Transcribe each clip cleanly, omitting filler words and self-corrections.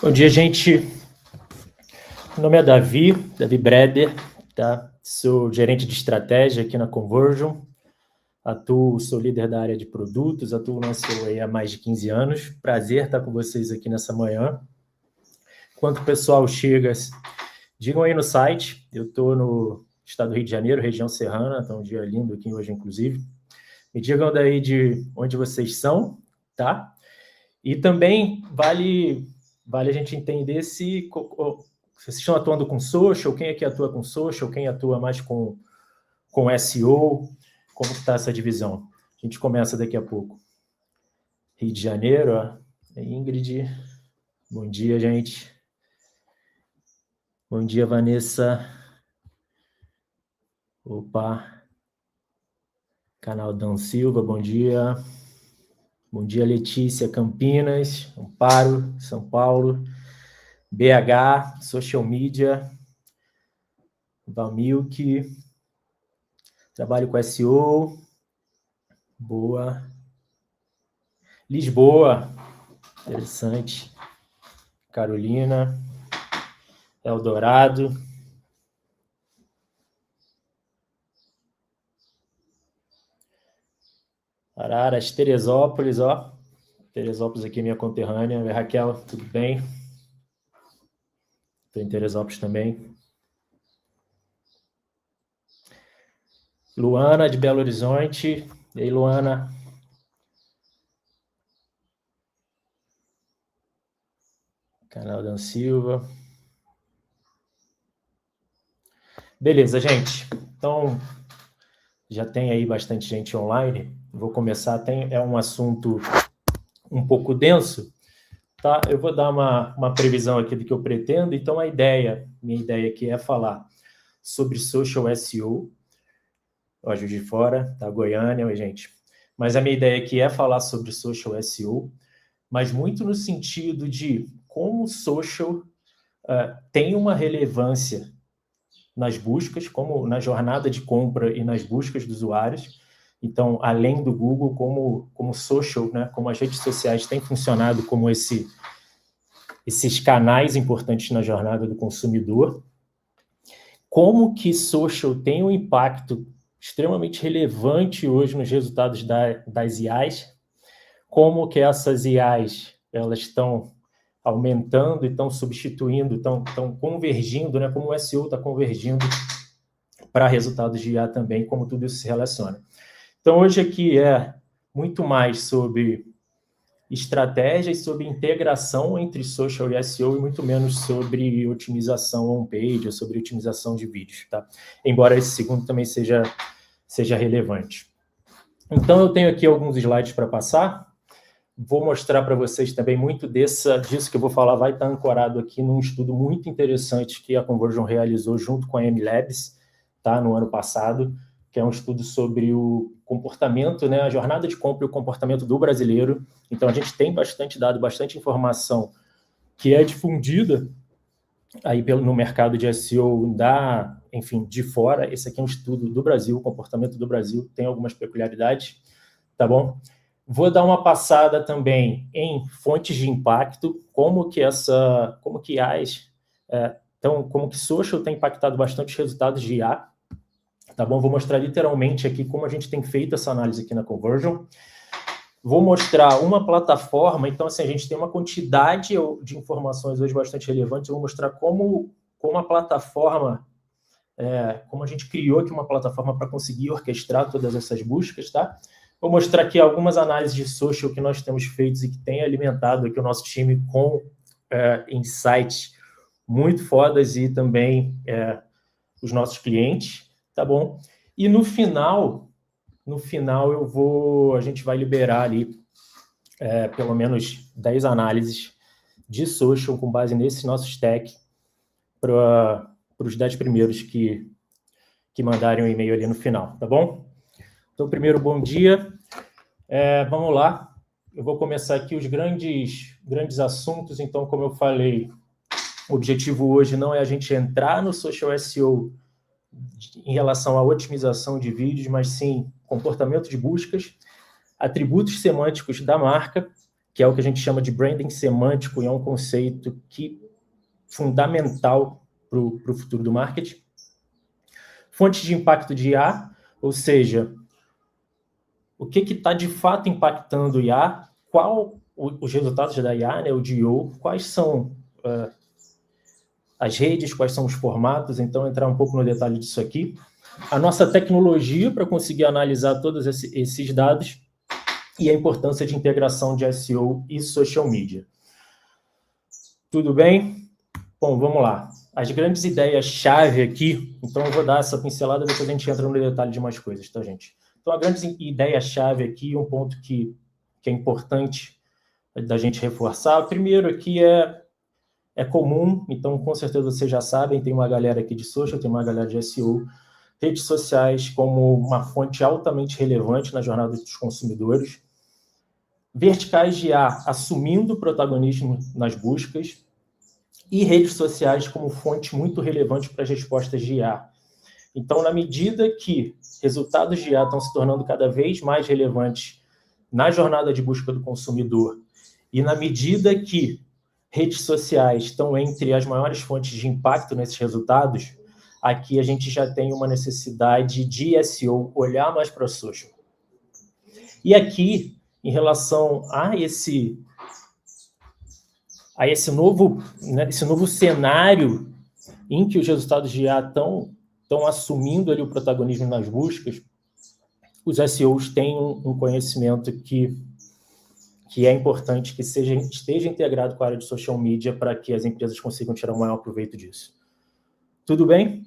Bom dia, gente. Meu nome é Davi Breder, tá? Sou gerente de estratégia aqui na Conversion. Sou líder da área de produtos, atuo na SEO há mais de 15 anos. Prazer estar com vocês aqui nessa manhã. Enquanto o pessoal chega, digam aí no site. Eu estou no estado do Rio de Janeiro, região serrana, está um dia lindo aqui hoje, inclusive. Me digam daí de onde vocês são, tá? E também vale a gente entender se vocês estão atuando com social, quem aqui atua com social, quem atua mais com SEO, como está essa divisão. A gente começa daqui a pouco. Rio de Janeiro, ó. Ingrid, bom dia, gente. Bom dia, Vanessa. Opa. Canal Dan Silva, bom dia. Bom dia, Letícia, Campinas, Amparo, São Paulo, BH, Social Media, Valmilk, trabalho com SEO, boa. Lisboa, interessante. Carolina, Eldorado. Araras, Teresópolis, ó. Teresópolis aqui, minha conterrânea. Raquel, tudo bem? Estou em Teresópolis também. Luana, de Belo Horizonte. E aí, Luana? Canal Dan Silva. Beleza, gente. Então, já tem aí bastante gente online. Vou começar. É um assunto um pouco denso, tá? Eu vou dar uma previsão aqui do que eu pretendo. Então, minha ideia aqui é falar sobre social SEO. Ó, Juiz de Fora, tá? Goiânia, gente. Mas a minha ideia aqui é falar sobre social SEO, mas muito no sentido de como o social tem uma relevância nas buscas, como na jornada de compra e nas buscas dos usuários. Então, além do Google, como social, né, como as redes sociais têm funcionado como esses canais importantes na jornada do consumidor, como que social tem um impacto extremamente relevante hoje nos resultados das IAs, como que essas IAs elas estão aumentando e estão substituindo, estão convergindo, né? Como o SEO está convergindo para resultados de IA também, como tudo isso se relaciona. Então, hoje aqui é muito mais sobre estratégias, sobre integração entre social e SEO, e muito menos sobre otimização on-page, ou sobre otimização de vídeos, tá? Embora esse segundo também seja relevante. Então, eu tenho aqui alguns slides para passar. Vou mostrar para vocês também muito disso que eu vou falar, vai estar ancorado aqui num estudo muito interessante que a Conversion realizou junto com a MLabs, tá, no ano passado, que é um estudo sobre o comportamento, né, a jornada de compra e o comportamento do brasileiro. Então, a gente tem bastante dado, bastante informação que é difundida aí no mercado de SEO de fora. Esse aqui é um estudo do Brasil, o comportamento do Brasil tem algumas peculiaridades, tá bom? Vou dar uma passada também em fontes de impacto, como que social tem impactado bastante os resultados de IA, tá bom? Vou mostrar literalmente aqui como a gente tem feito essa análise aqui na Conversion. Vou mostrar uma plataforma, então assim, a gente tem uma quantidade de informações hoje bastante relevantes. Eu vou mostrar como a plataforma, como a gente criou aqui uma plataforma para conseguir orquestrar todas essas buscas, tá? Vou mostrar aqui algumas análises de social que nós temos feito e que tem alimentado aqui o nosso time com insights muito fodas e também os nossos clientes, tá bom? E no final a gente vai liberar ali pelo menos 10 análises de social com base nesse nosso stack para os 10 primeiros que mandarem um e-mail ali no final, tá bom? Então, primeiro, bom dia. Vamos lá. Eu vou começar aqui os grandes assuntos. Então, como eu falei, o objetivo hoje não é a gente entrar no social SEO em relação à otimização de vídeos, mas sim comportamento de buscas, atributos semânticos da marca, que é o que a gente chama de branding semântico, e é um conceito fundamental para o futuro do marketing. Fontes de impacto de IA, ou seja, o que está de fato impactando o IA, qual os resultados da IA, né, o DO, quais são as redes, quais são os formatos, então entrar um pouco no detalhe disso aqui. A nossa tecnologia para conseguir analisar todos esses dados e a importância de integração de SEO e social media. Tudo bem? Bom, vamos lá. As grandes ideias-chave aqui, então eu vou dar essa pincelada, depois a gente entra no detalhe de mais coisas, tá, gente? Então, a grande ideia-chave aqui, um ponto que é importante da gente reforçar, o primeiro aqui é comum, então com certeza vocês já sabem, tem uma galera aqui de social, tem uma galera de SEO, redes sociais como uma fonte altamente relevante na jornada dos consumidores, verticais de IA assumindo protagonismo nas buscas, e redes sociais como fonte muito relevante para as respostas de IA. Então, na medida que resultados de IA estão se tornando cada vez mais relevantes na jornada de busca do consumidor, e na medida que redes sociais estão entre as maiores fontes de impacto nesses resultados, aqui a gente já tem uma necessidade de SEO olhar mais para o social. E aqui, em relação a esse novo, né, esse novo cenário em que os resultados de IA estão assumindo ali o protagonismo nas buscas, os SEOs têm um conhecimento que é importante que esteja integrado com a área de social media para que as empresas consigam tirar o maior proveito disso. Tudo bem?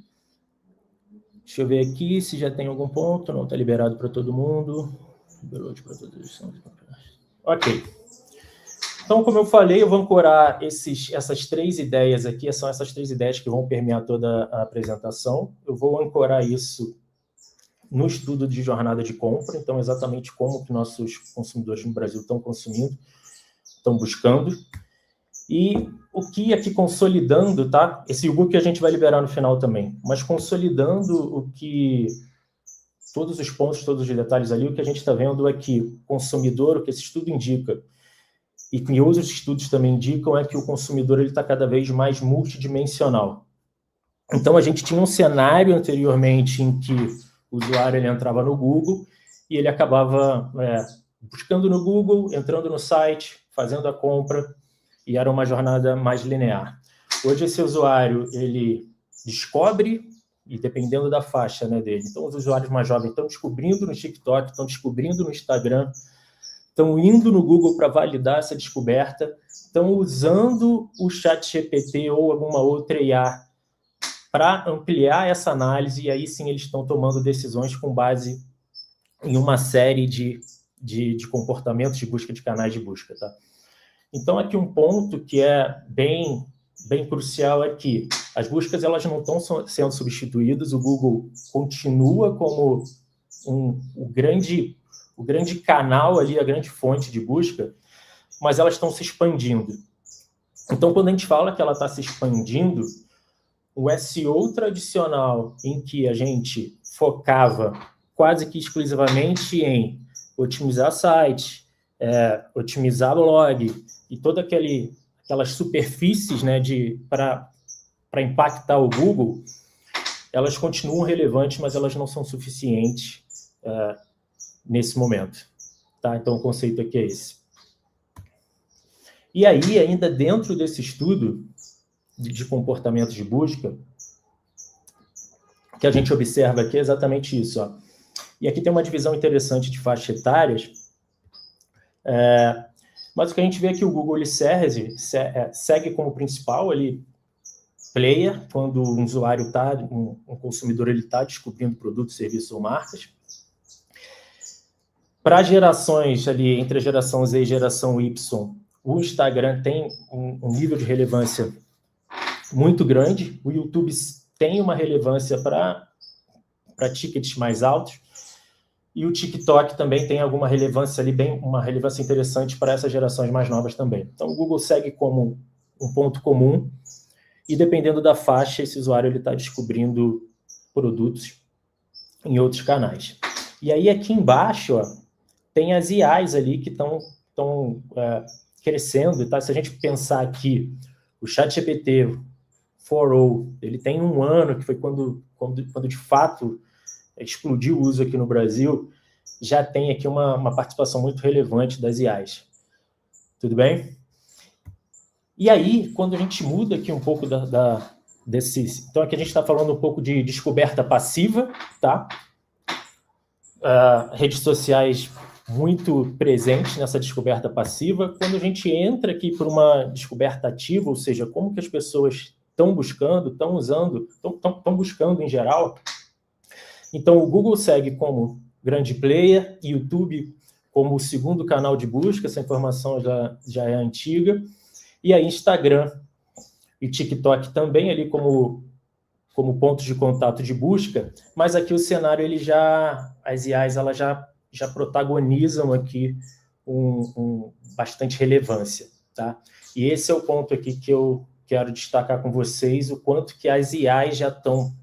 Deixa eu ver aqui se já tem algum ponto. Não está liberado para todo mundo. Liberou para todos. Ok. Então, como eu falei, eu vou ancorar essas 3 ideias aqui, são essas 3 ideias que vão permear toda a apresentação. Eu vou ancorar isso no estudo de jornada de compra, então exatamente como que nossos consumidores no Brasil estão consumindo, estão buscando. E o que aqui consolidando, tá? Esse e-book a gente vai liberar no final também, mas consolidando o que todos os pontos, todos os detalhes ali, o que a gente está vendo é que o consumidor, o que esse estudo indica, e que outros estudos também indicam, é que o consumidor está cada vez mais multidimensional. Então, a gente tinha um cenário anteriormente em que o usuário ele entrava no Google e ele acabava buscando no Google, entrando no site, fazendo a compra, e era uma jornada mais linear. Hoje, esse usuário ele descobre, e dependendo da faixa, né, dele, então os usuários mais jovens estão descobrindo no TikTok, estão descobrindo no Instagram, estão indo no Google para validar essa descoberta, estão usando o ChatGPT ou alguma outra IA para ampliar essa análise, e aí sim eles estão tomando decisões com base em uma série de comportamentos de busca, de canais de busca. Tá? Então, aqui um ponto que é bem crucial é que as buscas elas não estão sendo substituídas, o Google continua como o grande canal ali, a grande fonte de busca, mas elas estão se expandindo. Então, quando a gente fala que ela está se expandindo, o SEO tradicional, em que a gente focava quase que exclusivamente em otimizar site, otimizar blog, e todas aquelas superfícies, né, para impactar o Google, elas continuam relevantes, mas elas não são suficientes nesse momento. Tá? Então, o conceito aqui é esse. E aí, ainda dentro desse estudo de comportamento de busca, que a gente observa aqui é exatamente isso. Ó. E aqui tem uma divisão interessante de faixas etárias, mas o que a gente vê é que o Google ele segue como principal player, quando um usuário um consumidor está descobrindo produtos, serviços ou marcas. Para gerações ali, entre a geração Z e a geração Y, o Instagram tem um nível de relevância muito grande, o YouTube tem uma relevância para tickets mais altos, e o TikTok também tem alguma relevância ali, uma relevância interessante para essas gerações mais novas também. Então, o Google segue como um ponto comum, e dependendo da faixa, esse usuário está descobrindo produtos em outros canais. E aí, aqui embaixo, ó, tem as IAs ali que estão crescendo, tá? Se a gente pensar aqui, o ChatGPT 4.0, ele tem 1 ano, que foi quando de fato explodiu o uso aqui no Brasil, já tem aqui uma participação muito relevante das IAs. Tudo bem? E aí, quando a gente muda aqui um pouco desses... Então, aqui a gente está falando um pouco de descoberta passiva, tá? Redes sociais muito presentes nessa descoberta passiva. Quando a gente entra aqui por uma descoberta ativa, ou seja, como que as pessoas estão buscando, estão usando, estão buscando em geral. Então, o Google segue como grande player, YouTube como o segundo canal de busca, essa informação já é antiga, e aí Instagram e TikTok também ali como pontos de contato de busca, mas aqui o cenário, as IAs, elas já protagonizam aqui bastante relevância, tá? E esse é o ponto aqui que eu quero destacar com vocês, o quanto que as IAs já estão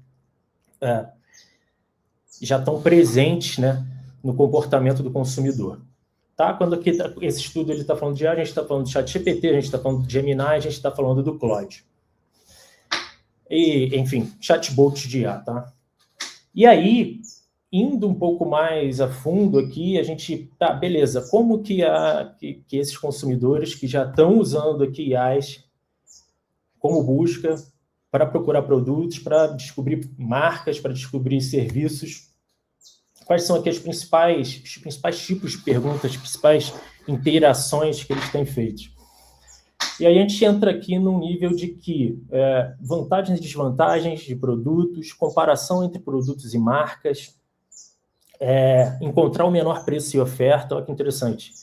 presentes, né, no comportamento do consumidor. Tá? Quando aqui esse estudo está falando de IA, a gente está falando de ChatGPT, a gente está falando de Gemini, a gente está falando do Claude. E, enfim, chatbots de IA, tá? E aí, indo um pouco mais a fundo aqui, a gente... Tá, beleza, como que esses consumidores que já estão usando aqui IAs como busca para procurar produtos, para descobrir marcas, para descobrir serviços, quais são aqui os principais tipos de perguntas, as principais interações que eles têm feito. E aí a gente entra aqui num nível de que vantagens e desvantagens de produtos, comparação entre produtos e marcas, encontrar o menor preço e oferta, olha que interessante.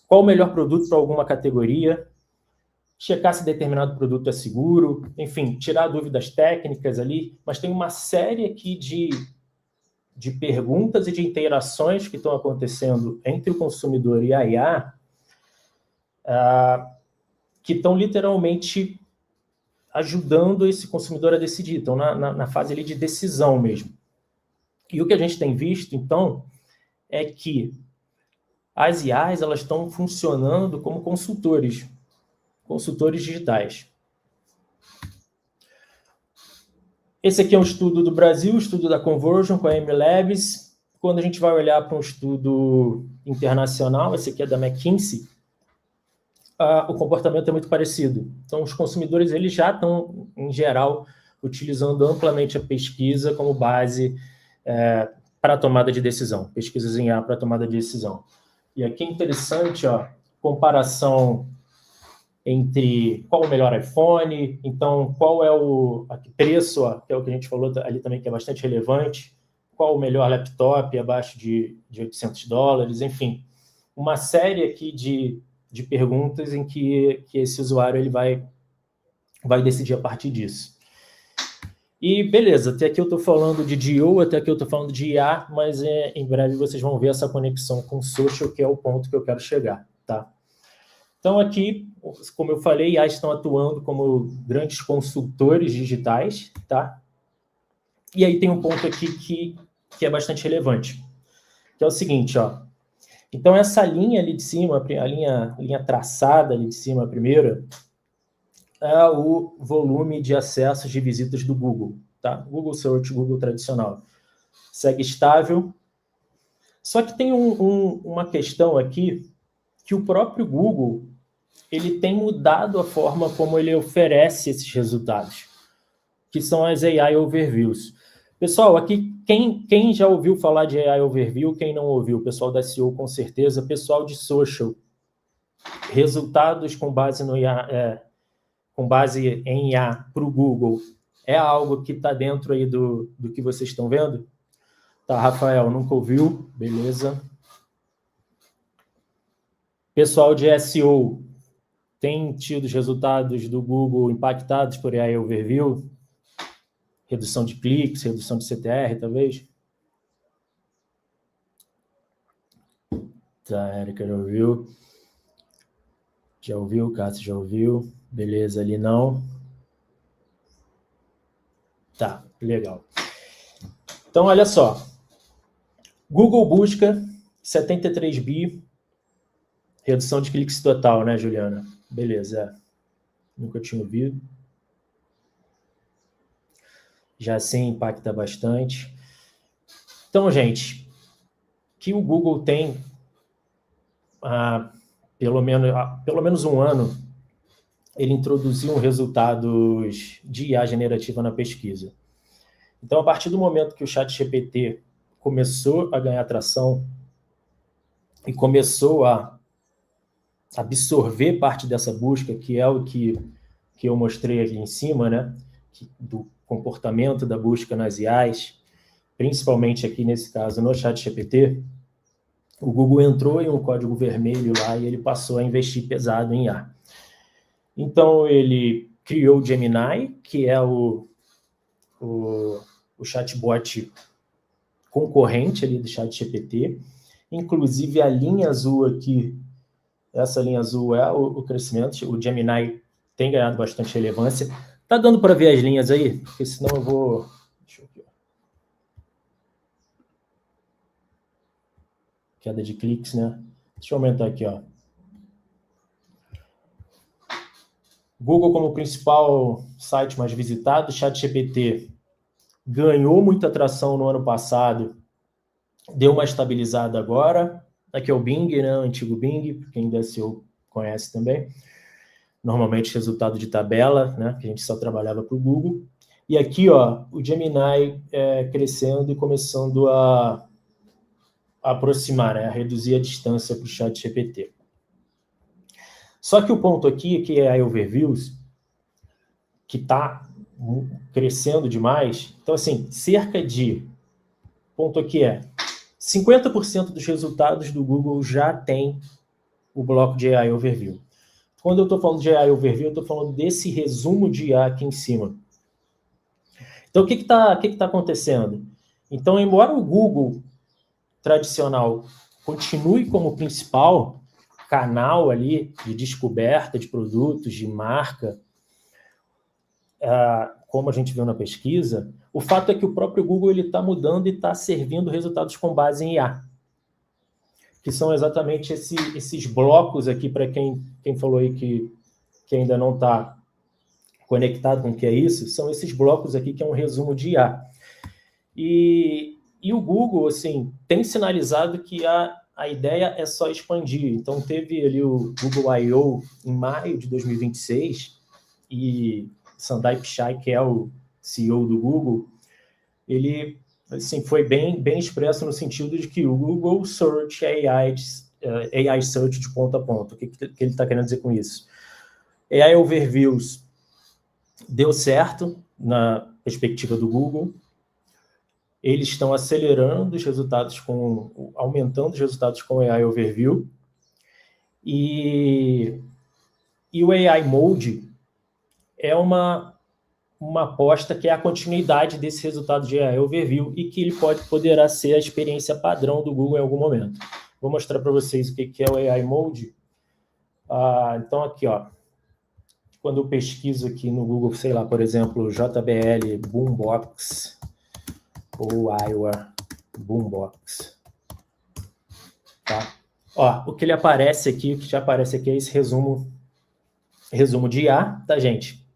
Qual o melhor produto para alguma categoria, checar se determinado produto é seguro, enfim, tirar dúvidas técnicas ali, mas tem uma série aqui de perguntas e de interações que estão acontecendo entre o consumidor e a IA, que estão literalmente ajudando esse consumidor a decidir, estão na fase ali de decisão mesmo. E o que a gente tem visto, então, é que as IAs, elas estão funcionando como consultores digitais. Esse aqui é um estudo do Brasil, estudo da Conversion com a MLabs. Quando a gente vai olhar para um estudo internacional, esse aqui é da McKinsey, o comportamento é muito parecido. Então, os consumidores, eles já estão, em geral, utilizando amplamente a pesquisa como base para a tomada de decisão, pesquisas em IA para a tomada de decisão. E aqui é interessante, ó, comparação entre qual o melhor iPhone, então qual é o preço, ó, que é o que a gente falou ali também, que é bastante relevante, qual o melhor laptop abaixo de $800, enfim, uma série aqui de perguntas em que esse usuário ele vai decidir a partir disso. E beleza, até aqui eu estou falando de DO, até aqui eu estou falando de IA, mas em breve vocês vão ver essa conexão com social, que é o ponto que eu quero chegar, tá? Então aqui, como eu falei, IAs estão atuando como grandes consultores digitais, tá? E aí tem um ponto aqui que é bastante relevante, que é o seguinte, ó. Então essa linha ali de cima, a linha traçada ali de cima, a primeira, é o volume de acessos de visitas do Google, tá? Google Search, Google tradicional. Segue estável. Só que tem uma questão aqui que o próprio Google ele tem mudado a forma como ele oferece esses resultados, que são as AI Overviews. Pessoal, aqui, quem já ouviu falar de AI Overview, quem não ouviu? O pessoal da SEO, com certeza. Pessoal de social, resultados com base em IA para o Google, é algo que está dentro aí do que vocês estão vendo? Tá, Rafael, nunca ouviu? Beleza. Pessoal de SEO, tem tido os resultados do Google impactados por AI Overview? Redução de cliques, redução de CTR, talvez? Tá, Érica já ouviu. Já ouviu, Cássio já ouviu. Beleza, ali não. Tá, legal. Então, olha só. Google busca 73 bi Redução de cliques total, né, Juliana? Beleza. Nunca tinha ouvido. Já sim impacta bastante. Então, gente, que o Google tem pelo menos um ano, ele introduziu resultados de IA generativa na pesquisa. Então, a partir do momento que o ChatGPT começou a ganhar tração e começou a absorver parte dessa busca, que é o que eu mostrei aqui em cima, né? Do comportamento da busca nas IAs, principalmente aqui nesse caso no ChatGPT, o Google entrou em um código vermelho lá e ele passou a investir pesado em IA. Então, ele criou o Gemini, que é o chatbot concorrente ali do ChatGPT. Inclusive, a linha azul aqui, essa linha azul é o crescimento. O Gemini tem ganhado bastante relevância. Tá dando para ver as linhas aí? Porque senão eu vou... Deixa eu ver. Queda de cliques, né? Deixa eu aumentar aqui, ó. Google como principal site mais visitado, ChatGPT ganhou muita atração no ano passado, deu uma estabilizada agora. Aqui é o Bing, né? O antigo Bing, quem da SEO conhece também. Normalmente resultado de tabela, né? Que a gente só trabalhava para o Google. E aqui, ó, o Gemini crescendo e começando a aproximar, né? A reduzir a distância para o ChatGPT. Só que o ponto aqui é que a Overviews, que está crescendo demais, então, assim, cerca de, ponto aqui 50% dos resultados do Google já tem o bloco de AI Overview. Quando eu estou falando de AI Overview, eu estou falando desse resumo de IA aqui em cima. Então, o que está acontecendo? Então, embora o Google tradicional continue como principal canal ali de descoberta de produtos, de marca, como a gente viu na pesquisa, o fato é que o próprio Google está mudando e está servindo resultados com base em IA, que são exatamente esses blocos aqui, para quem falou aí que ainda não está conectado com o que é isso, são esses blocos aqui que é um resumo de IA. E o Google, assim, tem sinalizado que a ideia é só expandir. Então, teve ali o Google I.O. em maio de 2026, e Sundar Pichai, que é o CEO do Google, ele, assim, foi bem expresso no sentido de que o Google Search é AI Search de ponta a ponta. O que ele está querendo dizer com isso? AI Overviews deu certo na perspectiva do Google. Eles estão acelerando os resultados aumentando os resultados com AI Overview. E o AI Mode é uma aposta que é a continuidade desse resultado de AI Overview e que ele poderá ser a experiência padrão do Google em algum momento. Vou mostrar para vocês o que é o AI Mode. Então, aqui, ó, quando eu pesquiso aqui no Google, sei lá, por exemplo, JBL Boombox ou Iowa Boombox, tá? Ó, o que ele aparece aqui, o que já aparece aqui é esse resumo de IA, tá, gente?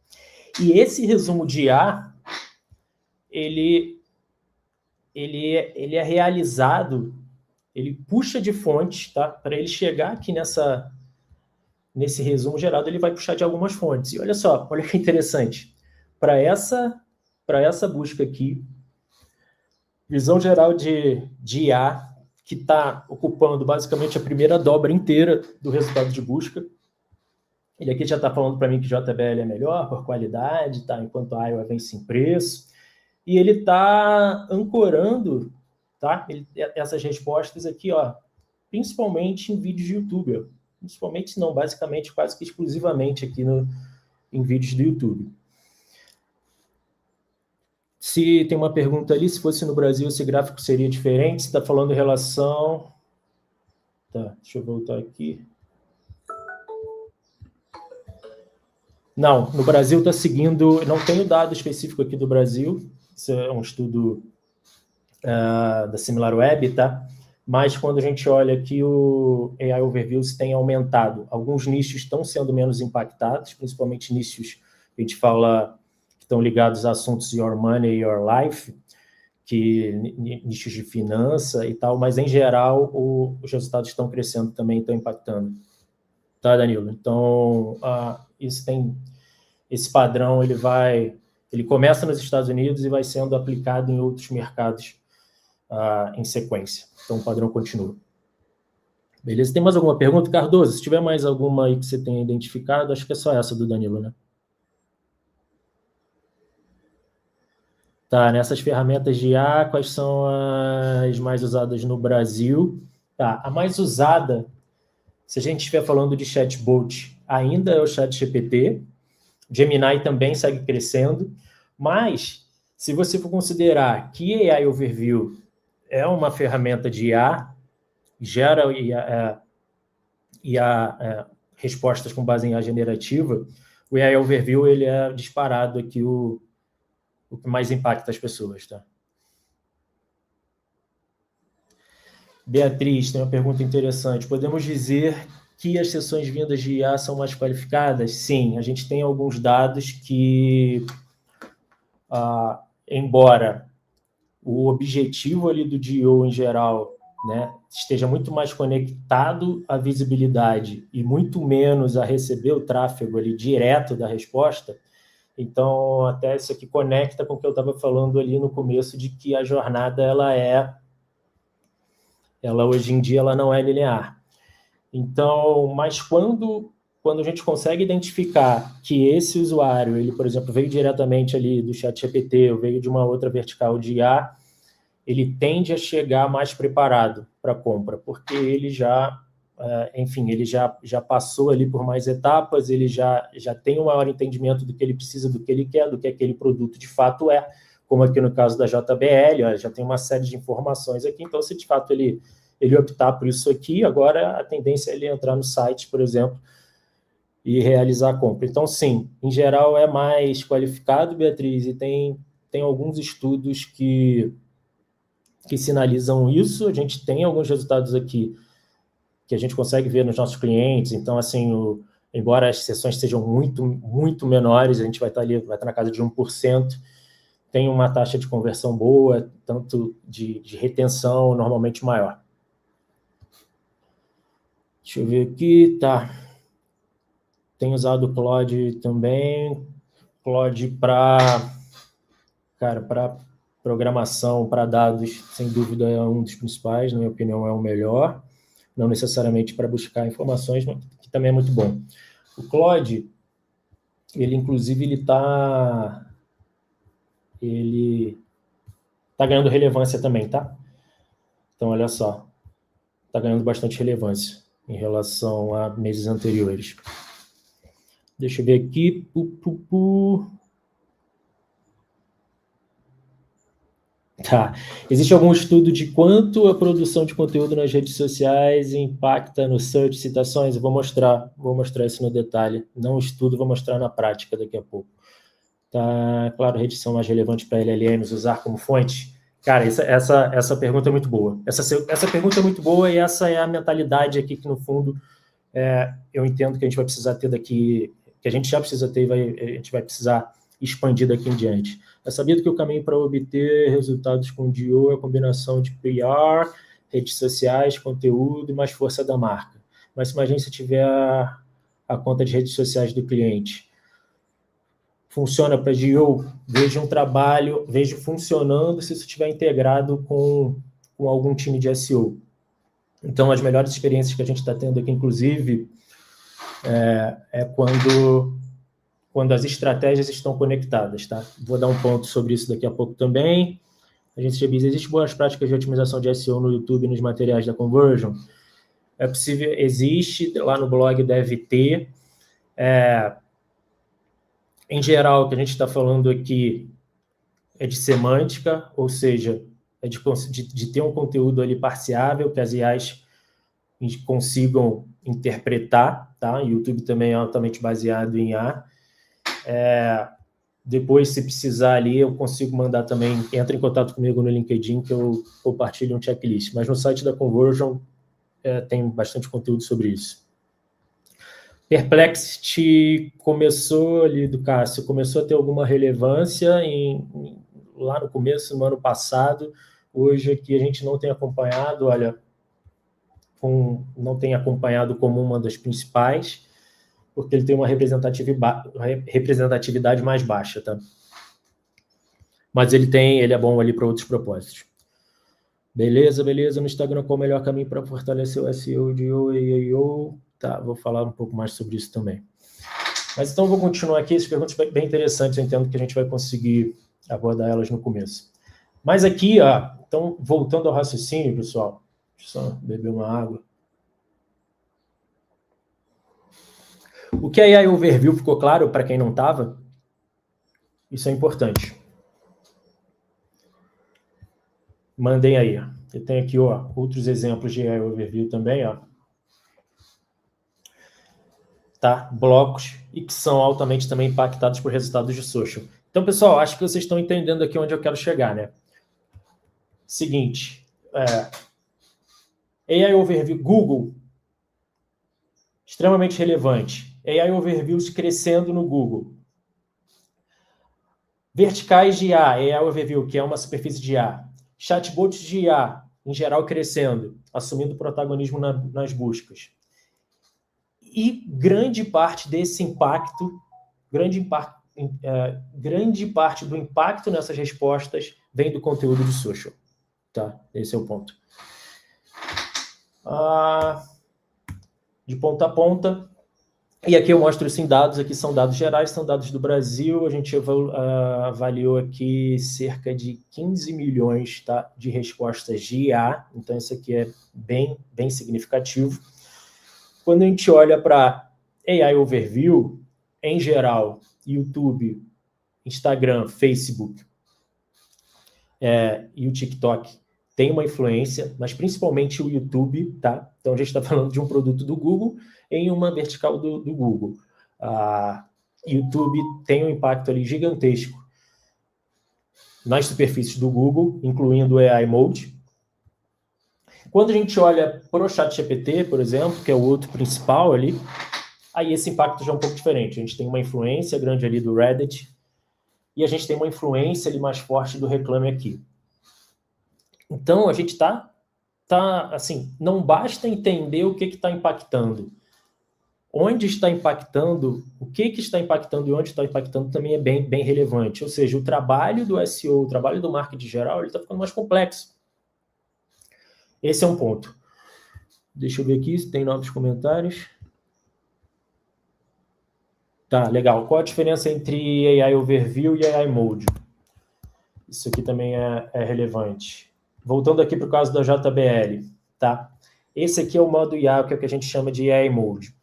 E esse resumo de IA, ele é realizado, ele puxa de fontes, tá? Para ele chegar aqui nesse resumo gerado, ele vai puxar de algumas fontes. E olha só, olha que interessante. Para essa busca aqui, visão geral de IA, que está ocupando basicamente a primeira dobra inteira do resultado de busca. Ele aqui já está falando para mim que JBL é melhor por qualidade, tá? Enquanto a Iowa vence em preço. E ele está ancorando, tá? Essas respostas aqui, ó, principalmente em vídeos de YouTube. Ó. Principalmente não, basicamente quase que exclusivamente aqui em vídeos do YouTube. Se tem uma pergunta ali, se fosse no Brasil, esse gráfico seria diferente? Você está falando em relação... Tá, deixa eu voltar aqui. Não, no Brasil está seguindo... Não tenho dado específico aqui do Brasil. Isso é um estudo da SimilarWeb, tá? mas quando a gente olha aqui, o AI Overviews tem aumentado. Alguns nichos estão sendo menos impactados, principalmente nichos que a gente fala que estão ligados a assuntos Your Money, Your Life, que nichos de finança e tal, mas em geral os resultados estão crescendo também, estão impactando. Tá, Danilo? Então, esse padrão ele começa nos Estados Unidos e vai sendo aplicado em outros mercados em sequência. Então, o padrão continua. Beleza? Tem mais alguma pergunta, Cardoso? Se tiver mais alguma aí que você tenha identificado, acho que é só essa do Danilo, né? Tá, nessas ferramentas de IA, quais são as mais usadas no Brasil? Tá, a mais usada, se a gente estiver falando de chatbot, ainda é o ChatGPT. Gemini também segue crescendo, mas se você for considerar que AI Overview é uma ferramenta de IA, gera respostas com base em IA generativa, o AI Overview ele é disparado aqui o que mais impacta as pessoas, tá? Beatriz, tem uma pergunta interessante. Podemos dizer que as sessões vindas de IA são mais qualificadas? Sim, a gente tem alguns dados que, embora o objetivo ali do DIO em geral, né, esteja muito mais conectado à visibilidade e muito menos a receber o tráfego ali direto da resposta, então até isso aqui conecta com o que eu estava falando ali no começo de que a jornada ela hoje em dia ela não é linear. Então, mas quando a gente consegue identificar que esse usuário, ele, por exemplo, veio diretamente ali do ChatGPT, ou veio de uma outra vertical de IA, ele tende a chegar mais preparado para a compra, porque ele já, enfim, ele já passou ali por mais etapas, ele já tem um maior entendimento do que ele precisa, do que ele quer, do que aquele produto de fato é, como aqui no caso da JBL, já tem uma série de informações aqui, então se de fato ele optar por isso aqui, agora a tendência é ele entrar no site, por exemplo, e realizar a compra. Então, sim, em geral é mais qualificado, Beatriz, e tem alguns estudos que sinalizam isso. A gente tem alguns resultados aqui que a gente consegue ver nos nossos clientes. Então, assim, embora as sessões sejam muito, muito menores, a gente vai estar na casa de 1%, tem uma taxa de conversão boa, tanto de retenção, normalmente maior. Deixa eu ver aqui, tá. Tenho usado o Claude também. Claude para programação, para dados, sem dúvida é um dos principais, na minha opinião é o melhor. Não necessariamente para buscar informações, mas que também é muito bom. O Claude, ele inclusive, ele tá ganhando relevância também, tá? Então, olha só, tá ganhando bastante relevância em relação a meses anteriores. Deixa eu ver aqui. Tá. Existe algum estudo de quanto a produção de conteúdo nas redes sociais impacta no search, citações? Eu vou mostrar isso no detalhe. Não estudo, vou mostrar na prática daqui a pouco. Tá, claro, redes são mais relevantes para LLMs, usar como fonte? Cara, essa pergunta é muito boa. Essa pergunta é muito boa e essa é a mentalidade aqui que, no fundo, eu entendo que a gente vai precisar ter daqui, que a gente já precisa ter e a gente vai precisar expandir daqui em diante. É sabido que o caminho para obter resultados com DIO é a combinação de PR, redes sociais, conteúdo e mais força da marca. Mas imagine se tiver a conta de redes sociais do cliente. Funciona para DIO? Vejo funcionando se isso estiver integrado com algum time de SEO. Então, as melhores experiências que a gente está tendo aqui, inclusive, é quando as estratégias estão conectadas, tá? Vou dar um ponto sobre isso daqui a pouco também. A gente já diz, existem boas práticas de otimização de SEO no YouTube nos materiais da Conversion? É possível, existe, lá no blog deve ter. Em geral, o que a gente está falando aqui é de semântica, ou seja, é de ter um conteúdo ali parciável, que as IAs consigam interpretar, tá? O YouTube também é altamente baseado em IA. Depois, se precisar ali, eu consigo mandar também, entra em contato comigo no LinkedIn, que eu compartilho um checklist. Mas no site da Conversion tem bastante conteúdo sobre isso. Perplexity começou ali do Cássio, começou a ter alguma relevância lá no começo, no ano passado. Hoje aqui a gente não tem acompanhado, olha, não tem acompanhado como uma das principais, porque ele tem uma representatividade mais baixa, tá? Mas ele é bom ali para outros propósitos. Beleza. No Instagram, qual o melhor caminho para fortalecer o SEO de OEO? Tá, vou falar um pouco mais sobre isso também. Mas então vou continuar aqui, essas perguntas bem interessantes, eu entendo que a gente vai conseguir abordar elas no começo. Mas aqui, então, voltando ao raciocínio, pessoal, deixa eu só beber uma água. O que é AI Overview ficou claro para quem não estava? Isso é importante. Mandem aí. Eu tenho aqui outros exemplos de AI Overview também. Tá? Blocos e que são altamente também impactados por resultados de social. Então, pessoal, acho que vocês estão entendendo aqui onde eu quero chegar, né? Seguinte, AI Overview, Google, extremamente relevante. AI Overviews crescendo no Google. Verticais de IA, AI Overview, que é uma superfície de IA. Chatbots de IA, em geral, crescendo, assumindo protagonismo nas buscas. E grande parte desse impacto, grande parte do impacto nessas respostas vem do conteúdo de social. Tá? Esse é o ponto. De ponta a ponta. E aqui eu mostro isso em dados. Aqui são dados gerais, são dados do Brasil. A gente avaliou aqui cerca de 15 milhões, tá, de respostas de IA. Então, isso aqui é bem significativo. Quando a gente olha para AI Overview, em geral, YouTube, Instagram, Facebook e o TikTok tem uma influência, mas principalmente o YouTube, tá? Então, a gente está falando de um produto do Google em uma vertical do Google. YouTube tem um impacto ali gigantesco nas superfícies do Google, incluindo o AI Mode. Quando a gente olha para o ChatGPT, por exemplo, que é o outro principal ali, aí esse impacto já é um pouco diferente. A gente tem uma influência grande ali do Reddit e a gente tem uma influência ali mais forte do Reclame Aqui. Então, a gente está assim, não basta entender o que está impactando. Onde está impactando, o que está impactando e onde está impactando também é bem relevante. Ou seja, o trabalho do SEO, o trabalho do marketing geral, ele está ficando mais complexo. Esse é um ponto. Deixa eu ver aqui se tem novos comentários. Tá, legal. Qual a diferença entre AI Overview e AI Mode? Isso aqui também é relevante. Voltando aqui para o caso da JBL, tá? Esse aqui é o modo IA, que é o que a gente chama de AI Mode.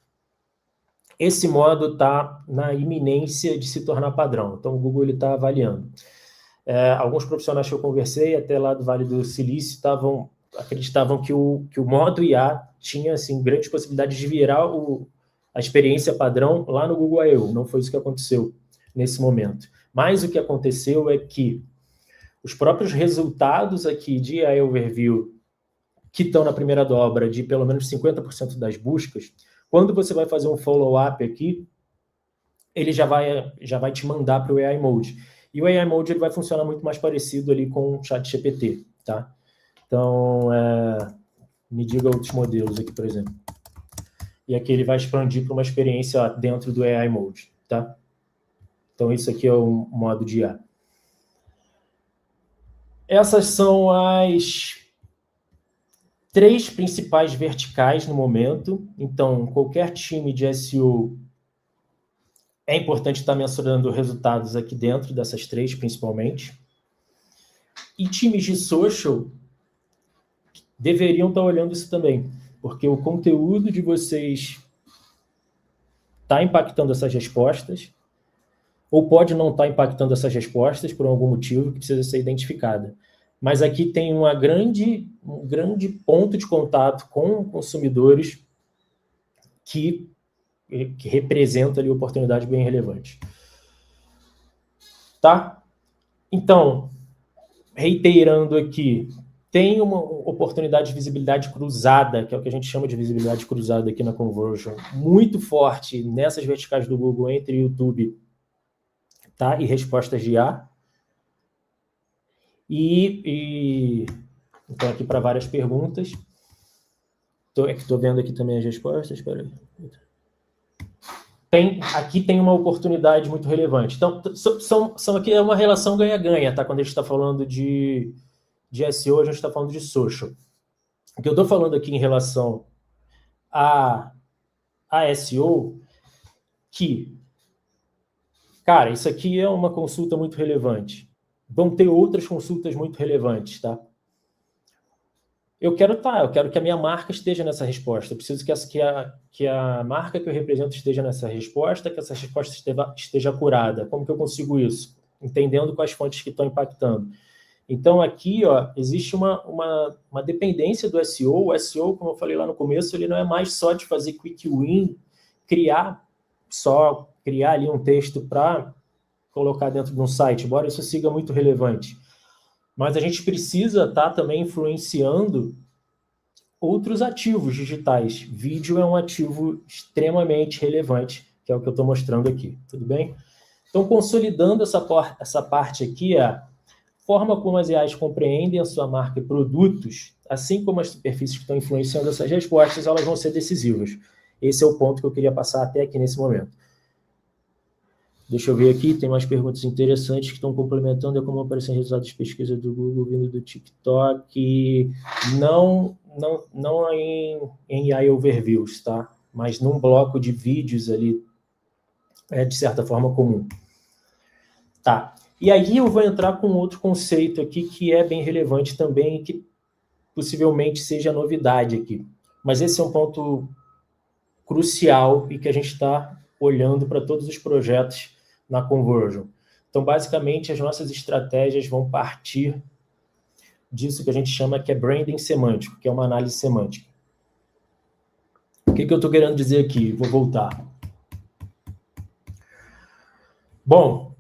Esse modo está na iminência de se tornar padrão. Então, o Google está avaliando. Alguns profissionais que eu conversei, até lá do Vale do Silício, acreditavam que o modo IA tinha assim, grandes possibilidades de virar a experiência padrão lá no Google I/O. Não foi isso que aconteceu nesse momento. Mas o que aconteceu é que os próprios resultados aqui de AI Overview, que estão na primeira dobra de pelo menos 50% das buscas, quando você vai fazer um follow-up aqui, ele já vai te mandar para o AI Mode. E o AI Mode ele vai funcionar muito mais parecido ali com o ChatGPT, tá? Então, me diga outros modelos aqui, por exemplo. E aqui ele vai expandir para uma experiência dentro do AI Mode, tá? Então, isso aqui é o modo de IA. Essas são as 3 principais verticais no momento. Então, qualquer time de SEO é importante estar mensurando resultados aqui dentro dessas 3, principalmente. E times de social deveriam estar olhando isso também, porque o conteúdo de vocês está impactando essas respostas, ou pode não estar impactando essas respostas por algum motivo que precisa ser identificada. Mas aqui tem um grande ponto de contato com consumidores que representa ali oportunidade bem relevante. Tá? Então, reiterando aqui, tem uma oportunidade de visibilidade cruzada, que é o que a gente chama de visibilidade cruzada aqui na Conversion, muito forte nessas verticais do Google entre YouTube, tá? E respostas de IA. Então, aqui para várias perguntas. Estou vendo aqui também as respostas. Espera aí. Aqui tem uma oportunidade muito relevante. Então, aqui é uma relação ganha-ganha, tá? Quando a gente está falando de SEO, a gente está falando de social. O que eu estou falando aqui em relação a SEO, que, cara, isso aqui é uma consulta muito relevante. Vão ter outras consultas muito relevantes, tá? Eu quero que a minha marca esteja nessa resposta. Eu preciso que a marca que eu represento esteja nessa resposta, que essa resposta esteja curada. Como que eu consigo isso? Entendendo quais fontes que estão impactando. Então, aqui, ó, existe uma dependência do SEO. O SEO, como eu falei lá no começo, ele não é mais só de fazer quick win, criar ali um texto para colocar dentro de um site, embora isso siga muito relevante. Mas a gente precisa estar também influenciando outros ativos digitais. Vídeo é um ativo extremamente relevante, que é o que eu estou mostrando aqui, tudo bem? Então, consolidando essa parte aqui, a forma como as IAs compreendem a sua marca e produtos, assim como as superfícies que estão influenciando essas respostas, elas vão ser decisivas. Esse é o ponto que eu queria passar até aqui nesse momento. Deixa eu ver aqui, tem mais perguntas interessantes que estão complementando. É como aparecem resultados de pesquisa do Google vindo do TikTok. Não em AI Overviews, tá? Mas num bloco de vídeos ali, de certa forma comum. Tá. E aí eu vou entrar com outro conceito aqui que é bem relevante também e que possivelmente seja novidade aqui. Mas esse é um ponto crucial e que a gente está olhando para todos os projetos na Conversion. Então, basicamente, as nossas estratégias vão partir disso que a gente chama que é branding semântico, que é uma análise semântica. O que eu estou querendo dizer aqui? Vou voltar. Bom,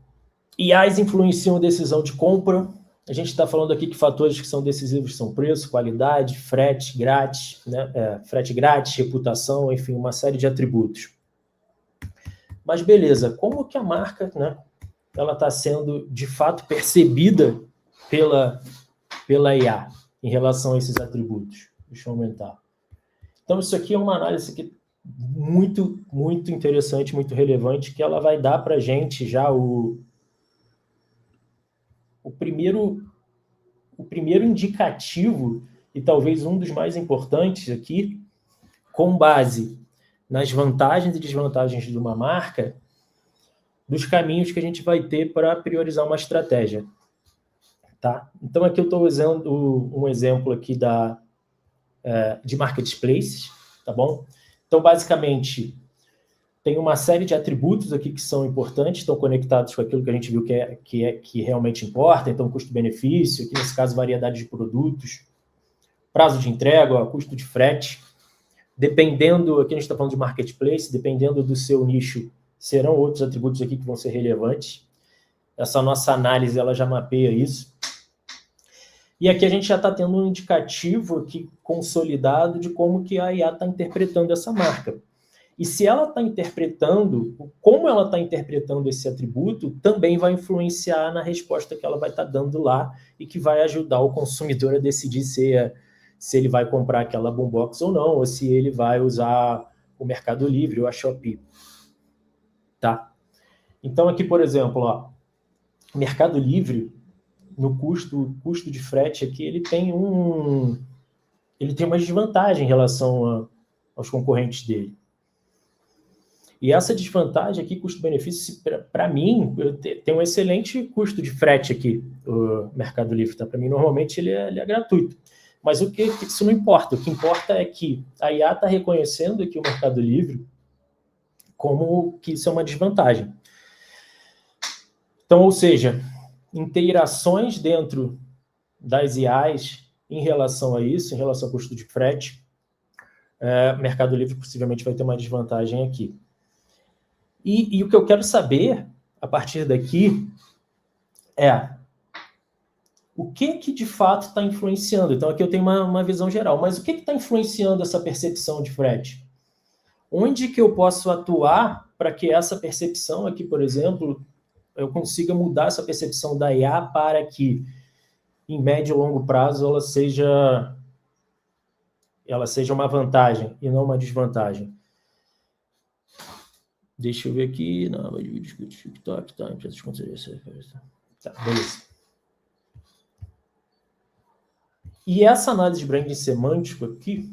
IAs influenciam a decisão de compra. A gente está falando aqui que fatores que são decisivos são preço, qualidade, frete grátis, né? Frete grátis, reputação, enfim, uma série de atributos. Mas beleza, como que a marca, né, ela está sendo de fato percebida pela IA em relação a esses atributos? Deixa eu aumentar. Então, isso aqui é uma análise que muito, muito interessante, muito relevante, que ela vai dar para a gente já o primeiro indicativo, e talvez um dos mais importantes aqui, com base nas vantagens e desvantagens de uma marca, dos caminhos que a gente vai ter para priorizar uma estratégia. Tá? Então, aqui eu estou usando um exemplo aqui de marketplaces, tá bom? Então, basicamente, tem uma série de atributos aqui que são importantes, estão conectados com aquilo que a gente viu que realmente importa, então custo-benefício, aqui nesse caso variedade de produtos, prazo de entrega, custo de frete, dependendo, aqui a gente está falando de marketplace, dependendo do seu nicho, serão outros atributos aqui que vão ser relevantes. Essa nossa análise, ela já mapeia isso. E aqui a gente já está tendo um indicativo aqui consolidado de como que a IA está interpretando essa marca. E se ela está interpretando, como ela está interpretando esse atributo, também vai influenciar na resposta que ela vai estar dando lá e que vai ajudar o consumidor a decidir se ele vai comprar aquela boombox ou não, ou se ele vai usar o Mercado Livre ou a Shopee. Tá? Então aqui, por exemplo, ó, Mercado Livre, no custo de frete aqui, ele tem uma desvantagem em relação aos concorrentes dele. E essa desvantagem aqui, custo-benefício, para mim, tem um excelente custo de frete aqui, o Mercado Livre. Tá? Para mim, normalmente, ele é gratuito. Mas isso não importa. O que importa é que a IA está reconhecendo aqui o Mercado Livre como que isso é uma desvantagem. Então, ou seja, integrações dentro das IAs em relação a isso, em relação ao custo de frete, Mercado Livre possivelmente vai ter uma desvantagem aqui. E o que eu quero saber, a partir daqui, o que de fato está influenciando. Então, aqui eu tenho uma visão geral, mas o que está influenciando essa percepção de frete? Onde que eu posso atuar para que essa percepção aqui, por exemplo, eu consiga mudar essa percepção da IA para que, em médio e longo prazo, ela seja uma vantagem e não uma desvantagem. Deixa eu ver aqui. Não, vai dividir TikTok, tá? Empresas de conselho. Tá, beleza. E essa análise de branding semântico aqui,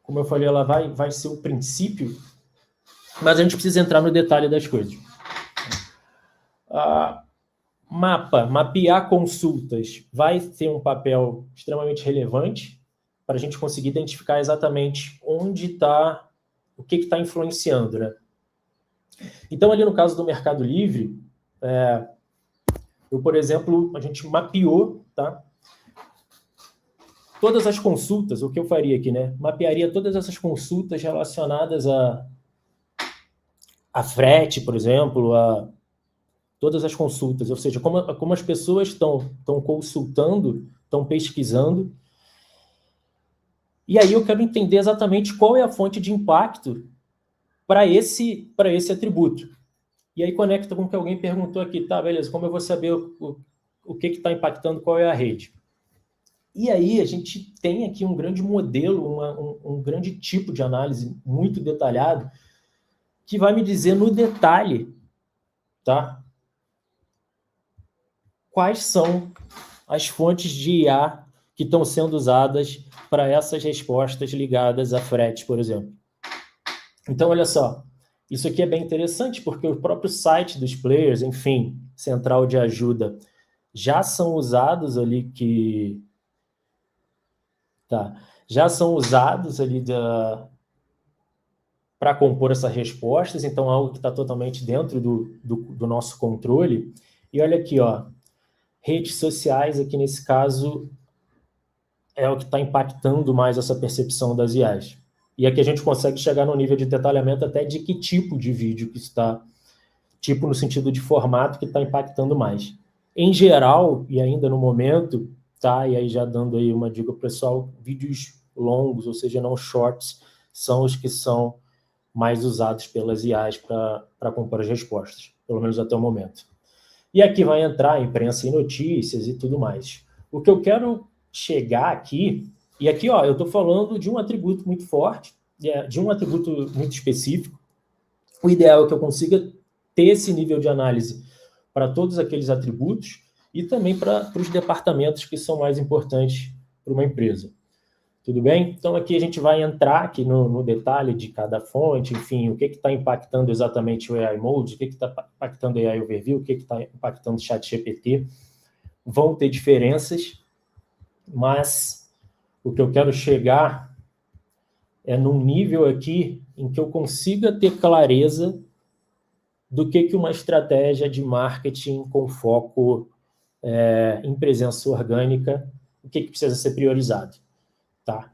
como eu falei, ela vai ser o princípio, mas a gente precisa entrar no detalhe das coisas. Mapear consultas vai ter um papel extremamente relevante para a gente conseguir identificar exatamente onde está, o que está influenciando, né? Então, ali no caso do Mercado Livre, eu, por exemplo, a gente mapeou, tá? Todas as consultas, o que eu faria aqui, né? Mapearia todas essas consultas relacionadas a frete, por exemplo, a todas as consultas, ou seja, como as pessoas estão consultando, estão pesquisando. E aí eu quero entender exatamente qual é a fonte de impacto para esse atributo. E aí conecta com o que alguém perguntou aqui, tá, beleza, como eu vou saber o que está impactando, qual é a rede? E aí a gente tem aqui um grande modelo, um grande tipo de análise muito detalhado, que vai me dizer no detalhe, tá? Quais são as fontes de IA que estão sendo usadas para essas respostas ligadas a frete, por exemplo. Então, olha só, isso aqui é bem interessante, porque o próprio site dos players, enfim, central de ajuda, já são usados ali já são usados ali para compor essas respostas, então algo que está totalmente dentro do nosso controle. E olha aqui, ó, redes sociais aqui nesse caso é o que está impactando mais essa percepção das IAs. E aqui a gente consegue chegar no nível de detalhamento até de que tipo de vídeo que está, tipo no sentido de formato, que está impactando mais. Em geral, e ainda no momento, tá? E aí já dando aí uma dica pessoal, vídeos longos, ou seja, não shorts, são os que são mais usados pelas IAs para compor as respostas, pelo menos até o momento. E aqui vai entrar imprensa e notícias e tudo mais. O que eu quero chegar aqui, e aqui, ó, eu estou falando de um atributo muito forte, de um atributo muito específico. O ideal é que eu consiga ter esse nível de análise para todos aqueles atributos e também para os departamentos que são mais importantes para uma empresa. Tudo bem? Então, aqui a gente vai entrar aqui no detalhe de cada fonte, enfim, o que está impactando exatamente o AI Mode, o que está impactando o AI Overview, o que está impactando o ChatGPT. Vão ter diferenças, mas o que eu quero chegar é num nível aqui em que eu consiga ter clareza do que uma estratégia de marketing com foco em presença orgânica, o que precisa ser priorizado. Tá?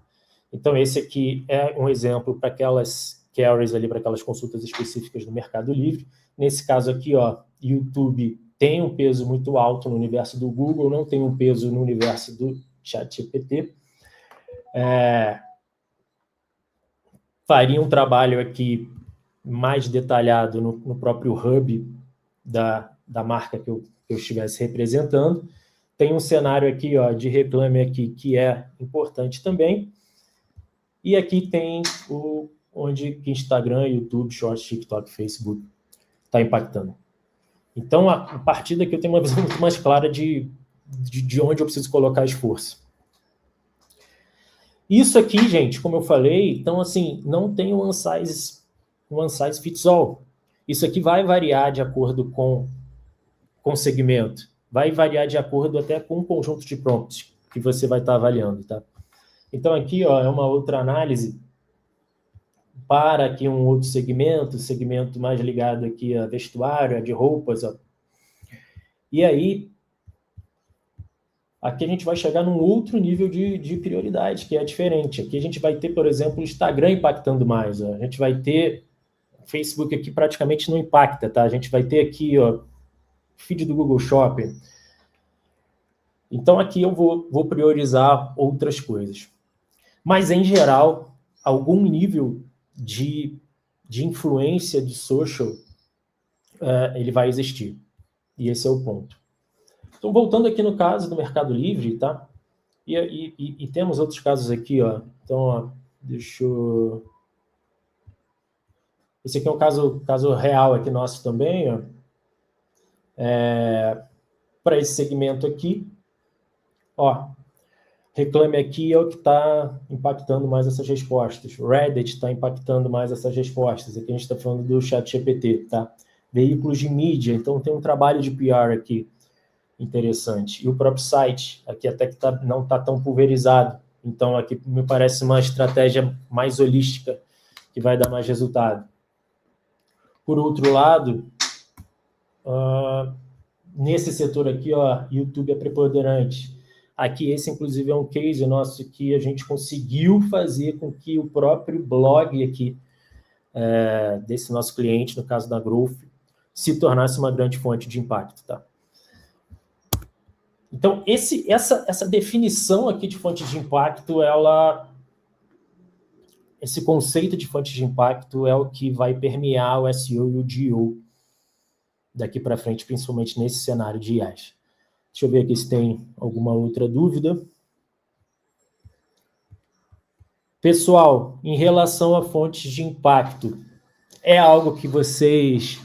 Então, esse aqui é um exemplo para aquelas carries ali, para aquelas consultas específicas do Mercado Livre. Nesse caso aqui, ó, YouTube tem um peso muito alto no universo do Google, não tem um peso no universo do ChatGPT. Faria um trabalho aqui mais detalhado no próprio hub da marca que eu estivesse representando. Tem um cenário aqui, ó, de reclame aqui, que é importante também. E aqui tem onde Instagram, YouTube, Shorts, TikTok, Facebook está impactando. Então, a partir daqui eu tenho uma visão muito mais clara de onde eu preciso colocar esforço. Isso aqui, gente, como eu falei, então, assim, não tem one size fits all. Isso aqui vai variar de acordo com o segmento. Vai variar de acordo até com o conjunto de prompts que você vai estar avaliando, tá? Então, aqui, ó, é uma outra análise para aqui um outro segmento mais ligado aqui a vestuário, a de roupas, ó. E aí, aqui a gente vai chegar num outro nível de prioridade, que é diferente. Aqui a gente vai ter, por exemplo, o Instagram impactando mais, ó. A gente vai ter... O Facebook aqui praticamente não impacta, tá? A gente vai ter aqui, ó, feed do Google Shopping. Então, aqui eu vou priorizar outras coisas. Mas, em geral, algum nível de influência de social, ele vai existir. E esse é o ponto. Então, voltando aqui no caso do Mercado Livre, tá? E temos outros casos aqui, ó. Então, ó, deixa eu... Esse aqui é um caso real aqui nosso também, ó. Para esse segmento aqui, ó, Reclame Aqui é o que está impactando mais essas respostas. O Reddit está impactando mais essas respostas. Aqui a gente está falando do ChatGPT, tá? Veículos de mídia, então tem um trabalho de PR aqui interessante. E o próprio site, aqui até que não está tão pulverizado. Então aqui me parece uma estratégia mais holística que vai dar mais resultado. Por outro lado, nesse setor aqui, ó, YouTube é preponderante. Aqui, esse, inclusive, é um case nosso que a gente conseguiu fazer com que o próprio blog aqui, desse nosso cliente, no caso da Growth, se tornasse uma grande fonte de impacto, tá? Então, essa definição aqui de fonte de impacto, esse conceito de fonte de impacto é o que vai permear o SEO e o GO daqui para frente, principalmente nesse cenário de IAs. Deixa eu ver aqui se tem alguma outra dúvida. Pessoal, em relação a fontes de impacto, é algo que vocês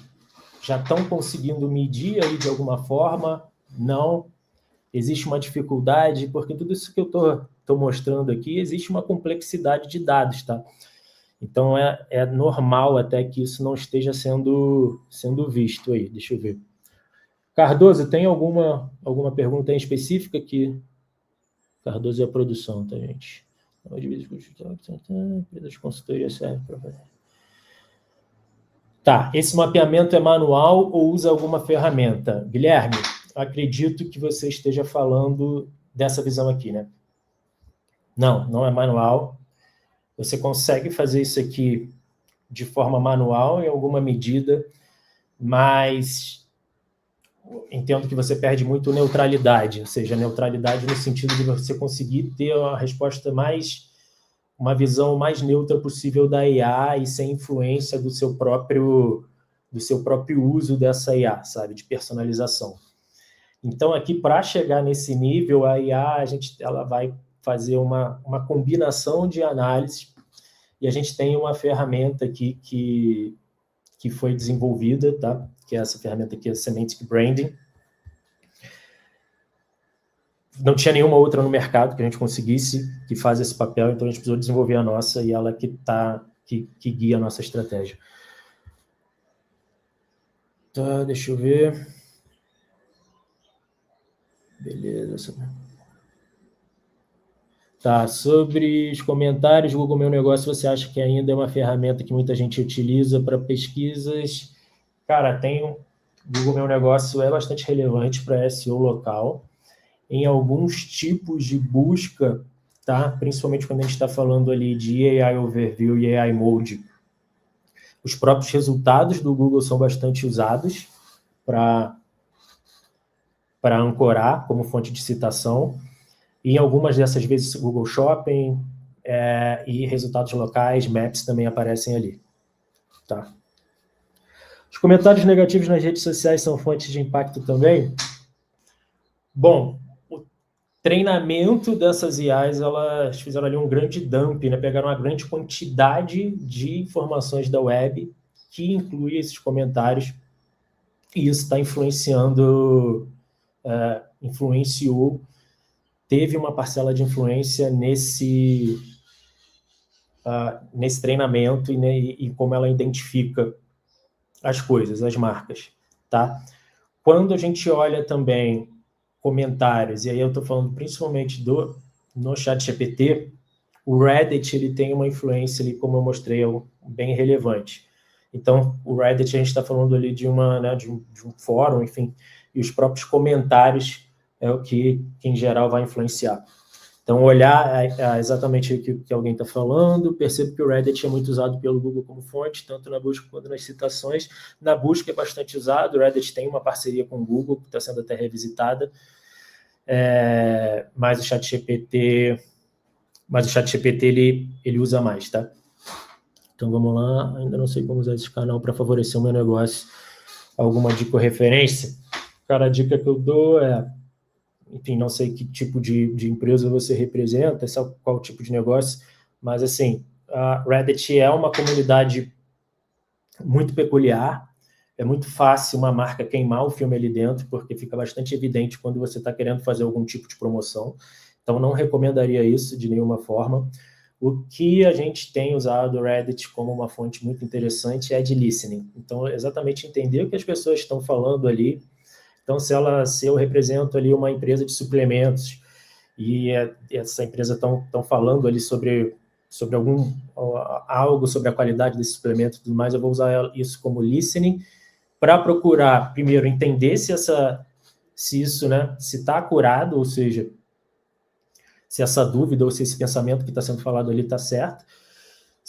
já estão conseguindo medir aí de alguma forma? Não? Existe uma dificuldade? Porque tudo isso que eu estou mostrando aqui, existe uma complexidade de dados, tá? Então, é normal até que isso não esteja sendo visto aí. Deixa eu ver. Cardoso, tem alguma pergunta em específica aqui? Cardoso é a produção, tá, gente? Empresa de consultoria serve para fazer. Tá, esse mapeamento é manual ou usa alguma ferramenta? Guilherme, acredito que você esteja falando dessa visão aqui, né? Não é manual. Você consegue fazer isso aqui de forma manual em alguma medida, mas entendo que você perde muito neutralidade, ou seja, neutralidade no sentido de você conseguir ter uma visão mais neutra possível da IA e sem influência do seu próprio uso dessa IA, sabe, de personalização. Então, aqui, para chegar nesse nível, a IA, ela vai fazer uma combinação de análises, e a gente tem uma ferramenta aqui que foi desenvolvida, tá? Que é essa ferramenta aqui, a Semantic Branding. Não tinha nenhuma outra no mercado que a gente conseguisse que faz esse papel, então a gente precisou desenvolver a nossa e ela que guia a nossa estratégia. Tá, deixa eu ver. Beleza. Tá, sobre os comentários, Google Meu Negócio, você acha que ainda é uma ferramenta que muita gente utiliza para pesquisas? Cara, Google Meu Negócio é bastante relevante para SEO local. Em alguns tipos de busca, tá? Principalmente quando a gente está falando ali de AI Overview e AI Mode, os próprios resultados do Google são bastante usados para ancorar como fonte de citação. E em algumas dessas vezes, Google Shopping e resultados locais, Maps também aparecem ali. Tá? Os comentários negativos nas redes sociais são fontes de impacto também? Bom, o treinamento dessas IAs, elas fizeram ali um grande dump, né? Pegaram uma grande quantidade de informações da web que inclui esses comentários, e isso está influenciou, teve uma parcela de influência nesse treinamento e como ela identifica as coisas, as marcas, tá? Quando a gente olha também comentários, e aí eu estou falando principalmente no ChatGPT, o Reddit ele tem uma influência ali, como eu mostrei, bem relevante. Então, o Reddit a gente está falando ali de um fórum, enfim, e os próprios comentários é o que em geral vai influenciar. Então, olhar exatamente o que alguém está falando, percebo que o Reddit é muito usado pelo Google como fonte, tanto na busca quanto nas citações. Na busca é bastante usado, o Reddit tem uma parceria com o Google, que está sendo até revisitada, mas o ChatGPT ele usa mais, tá? Então, vamos lá, ainda não sei como usar esse canal para favorecer o meu negócio. Alguma dica ou referência? Cara, a dica que eu dou enfim, não sei que tipo de empresa você representa, qual tipo de negócio, mas, assim, a Reddit é uma comunidade muito peculiar, é muito fácil uma marca queimar o filme ali dentro, porque fica bastante evidente quando você está querendo fazer algum tipo de promoção, então não recomendaria isso de nenhuma forma. O que a gente tem usado o Reddit como uma fonte muito interessante é de listening, então exatamente entender o que as pessoas estão falando ali. Então, se eu represento ali uma empresa de suplementos e essa empresa estão falando ali sobre algo sobre a qualidade desse suplemento e tudo mais, eu vou usar isso como listening para procurar, primeiro, entender se isso, né, se está curado, ou seja, se essa dúvida ou se esse pensamento que está sendo falado ali está certo.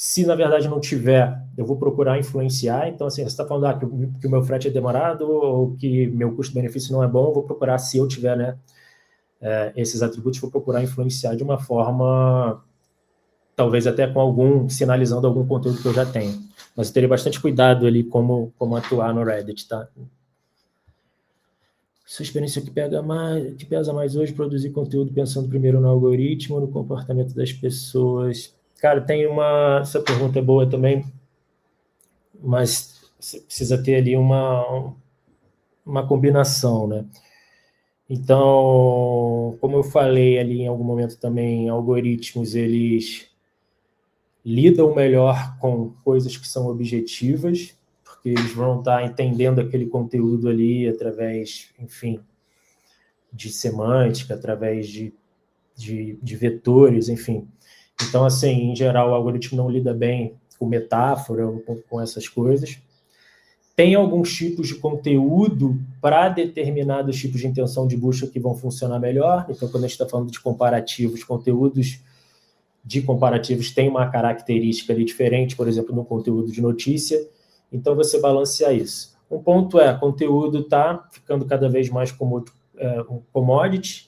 Se, na verdade, não tiver, eu vou procurar influenciar. Então, assim, você está falando que o meu frete é demorado ou que meu custo-benefício não é bom, eu vou procurar, se eu tiver, né, esses atributos, vou procurar influenciar de uma forma, talvez até sinalizando algum conteúdo que eu já tenho. Mas eu teria bastante cuidado ali como atuar no Reddit, tá? Sua experiência que pesa mais hoje, produzir conteúdo pensando primeiro no algoritmo, no comportamento das pessoas. Cara, essa pergunta é boa também, mas você precisa ter ali uma combinação, né? Então, como eu falei ali em algum momento também, algoritmos, eles lidam melhor com coisas que são objetivas, porque eles vão estar entendendo aquele conteúdo ali através, enfim, de semântica, através de vetores, enfim. Então, assim, em geral, o algoritmo não lida bem com metáfora ou com essas coisas. Tem alguns tipos de conteúdo para determinados tipos de intenção de busca que vão funcionar melhor. Então, quando a gente está falando de comparativos, conteúdos de comparativos têm uma característica ali diferente, por exemplo, no conteúdo de notícia. Então, você balancear isso. Um ponto conteúdo está ficando cada vez mais como um commodity,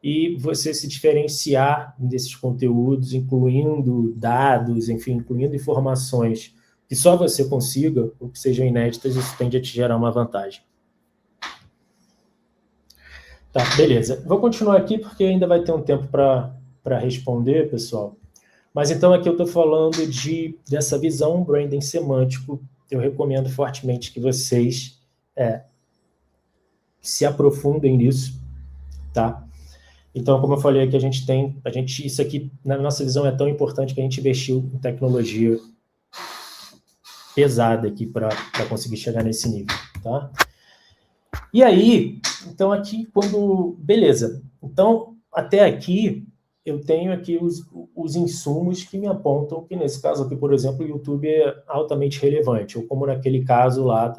e você se diferenciar desses conteúdos, incluindo dados, enfim, incluindo informações que só você consiga, ou que sejam inéditas, isso tende a te gerar uma vantagem. Tá, beleza. Vou continuar aqui porque ainda vai ter um tempo para responder, pessoal. Mas então aqui eu estou falando dessa visão branding semântico. Eu recomendo fortemente que vocês se aprofundem nisso, tá? Então, como eu falei aqui, isso aqui, na nossa visão, é tão importante que a gente investiu em tecnologia pesada aqui para conseguir chegar nesse nível, tá? E aí, então aqui, beleza. Então, até aqui, eu tenho aqui os insumos que me apontam que, nesse caso aqui, por exemplo, o YouTube é altamente relevante, ou como naquele caso lá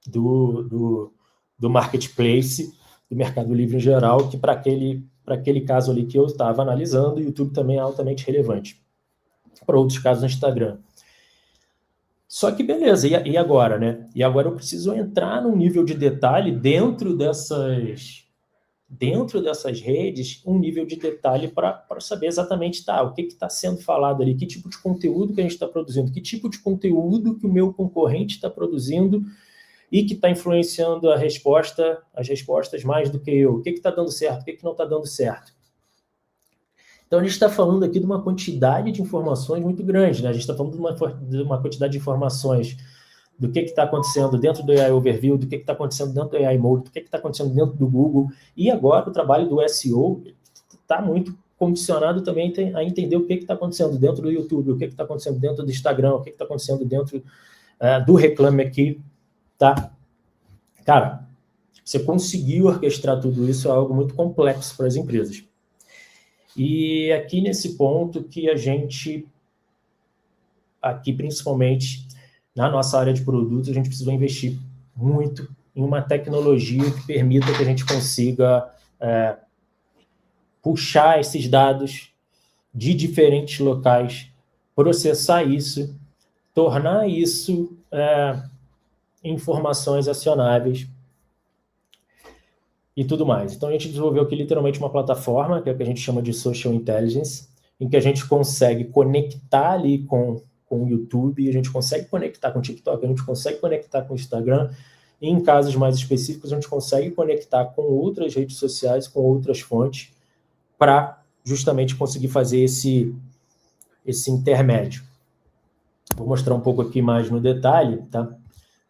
do marketplace, do Mercado Livre em geral, que para aquele caso ali que eu estava analisando, o YouTube também é altamente relevante. Para outros casos no Instagram. Só que beleza, e agora, né? E agora eu preciso entrar num nível de detalhe dentro dessas redes, um nível de detalhe para saber exatamente o que está sendo falado ali, que tipo de conteúdo que a gente está produzindo, que tipo de conteúdo que o meu concorrente está produzindo e que está influenciando as respostas mais do que eu. O que está dando certo, o que não está dando certo. Então, a gente está falando aqui de uma quantidade de informações muito grande, né? A gente está falando de uma quantidade de informações do que está acontecendo dentro do AI Overview, do que está acontecendo dentro do AI Mode, do que está acontecendo dentro do Google. E agora o trabalho do SEO está muito condicionado também a entender o que está acontecendo dentro do YouTube, o que está acontecendo dentro do Instagram, o que está acontecendo dentro do Reclame Aqui, tá? Cara, você conseguir orquestrar tudo isso é algo muito complexo para as empresas. E aqui nesse ponto que a gente, aqui principalmente na nossa área de produtos, a gente precisa investir muito em uma tecnologia que permita que a gente consiga puxar esses dados de diferentes locais, processar isso, tornar isso informações acionáveis e tudo mais. Então, a gente desenvolveu aqui literalmente uma plataforma, que é o que a gente chama de Social Intelligence, em que a gente consegue conectar ali com o YouTube, a gente consegue conectar com o TikTok, a gente consegue conectar com o Instagram, e em casos mais específicos, a gente consegue conectar com outras redes sociais, com outras fontes, para justamente conseguir fazer esse intermédio. Vou mostrar um pouco aqui mais no detalhe, tá?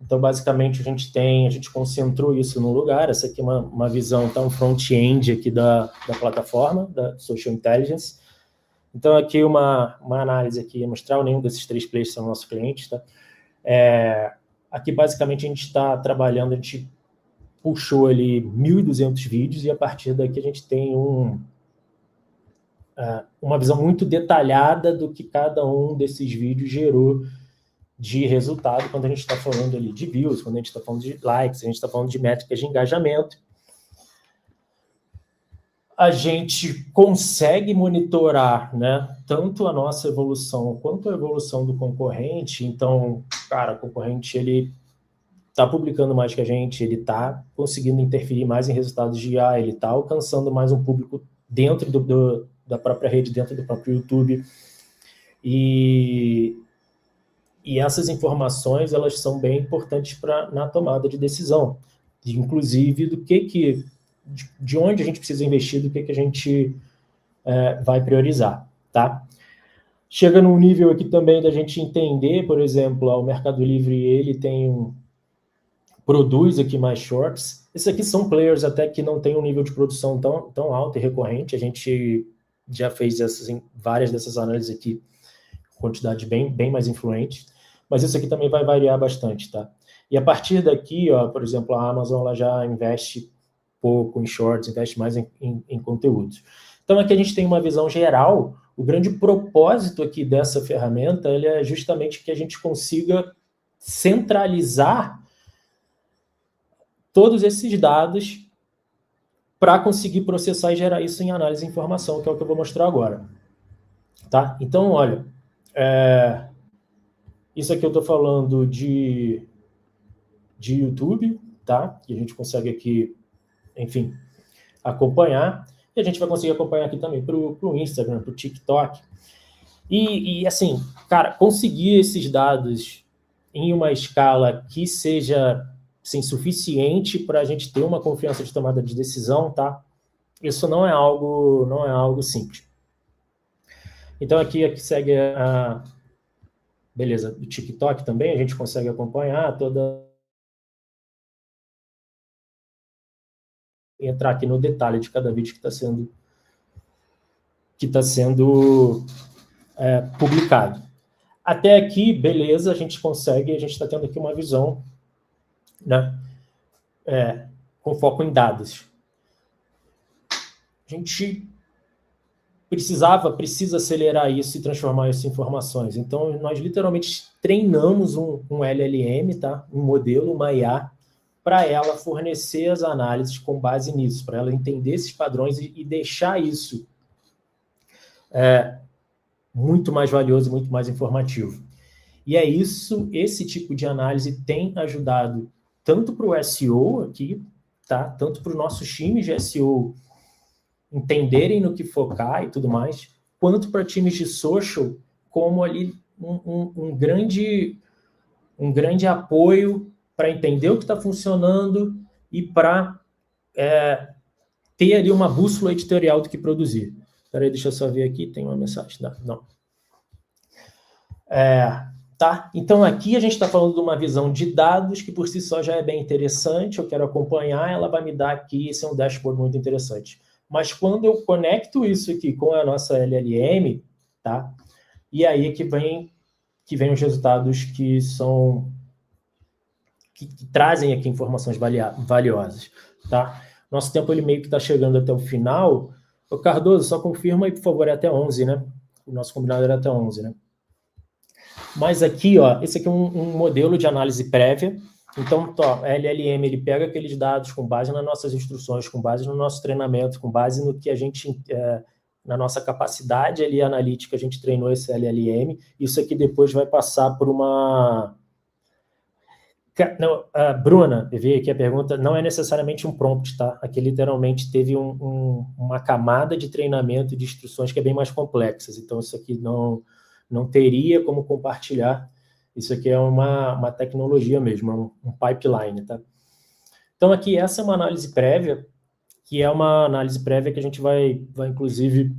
Então, basicamente, a gente concentrou isso num lugar. Essa aqui é uma visão, tá? Um front-end aqui da plataforma, da Social Intelligence. Então, aqui uma análise aqui mostrar, nenhum desses 3 players são nossos clientes, tá? Aqui, basicamente, a gente está trabalhando, a gente puxou ali 1.200 vídeos, e a partir daqui a gente tem uma visão muito detalhada do que cada um desses vídeos gerou de resultado, quando a gente está falando ali de views, quando a gente está falando de likes, a gente está falando de métricas de engajamento. A gente consegue monitorar, né, tanto a nossa evolução quanto a evolução do concorrente. Então, cara, o concorrente, ele está publicando mais que a gente, ele está conseguindo interferir mais em resultados de IA, ele está alcançando mais um público dentro da própria rede, dentro do próprio YouTube. E essas informações, elas são bem importantes na tomada de decisão, inclusive de onde a gente precisa investir, do que a gente vai priorizar, tá? Chega num nível aqui também da gente entender, por exemplo, o Mercado Livre, ele produz aqui mais shorts. Esses aqui são players até que não tem um nível de produção tão alto e recorrente. A gente já fez várias dessas análises aqui, quantidade bem mais influente, mas isso aqui também vai variar bastante, tá? E a partir daqui, ó, por exemplo, a Amazon, ela já investe pouco em shorts, investe mais em conteúdos. Então, aqui a gente tem uma visão geral. O grande propósito aqui dessa ferramenta, ele é justamente que a gente consiga centralizar todos esses dados para conseguir processar e gerar isso em análise de informação, que é o que eu vou mostrar agora, tá? Então, olha, isso aqui eu estou falando de YouTube, tá? Que a gente consegue aqui, enfim, acompanhar. E a gente vai conseguir acompanhar aqui também para o Instagram, para o TikTok. E, assim, cara, conseguir esses dados em uma escala que seja, assim, suficiente para a gente ter uma confiança de tomada de decisão, tá? Isso não é algo simples. Então, aqui segue beleza, o TikTok também, a gente consegue acompanhar entrar aqui no detalhe de cada vídeo que está sendo publicado. Até aqui, beleza, a gente está tendo aqui uma visão, né, com foco em dados. A gente precisa acelerar isso e transformar isso em informações. Então, nós literalmente treinamos um LLM, tá? Um modelo, uma IA, para ela fornecer as análises com base nisso, para ela entender esses padrões e deixar isso muito mais valioso, muito mais informativo. E esse tipo de análise tem ajudado tanto para o SEO aqui, tá? Tanto para os nossos times de SEO entenderem no que focar e tudo mais, quanto para times de social, como ali um grande apoio para entender o que está funcionando e para ter ali uma bússola editorial do que produzir. Espera aí, deixa eu só ver aqui, tem uma mensagem. Não. Tá? Então, aqui a gente está falando de uma visão de dados que por si só já é bem interessante, eu quero acompanhar, ela vai me dar aqui, esse é um dashboard muito interessante. Mas quando eu conecto isso aqui com a nossa LLM, tá? E aí é que vem os resultados que trazem aqui informações valiosas, tá? Nosso tempo, ele meio que está chegando até o final. Ô, Cardoso, só confirma aí, por favor, é até 11, né? O nosso combinado era até 11, né? Mas aqui, ó, esse aqui é um modelo de análise prévia, Então, ó, LLM, ele pega aqueles dados com base nas nossas instruções, com base no nosso treinamento, com base no que a gente, na nossa capacidade ali analítica, a gente treinou esse LLM. Isso aqui depois vai passar por uma... Não, Bruna, eu vi aqui a pergunta, não é necessariamente um prompt, tá? Aqui literalmente teve uma camada de treinamento de instruções que é bem mais complexas, então isso aqui não teria como compartilhar. Isso aqui é uma tecnologia mesmo, um pipeline, tá? Então aqui essa é uma análise prévia, que é uma análise prévia que a gente vai inclusive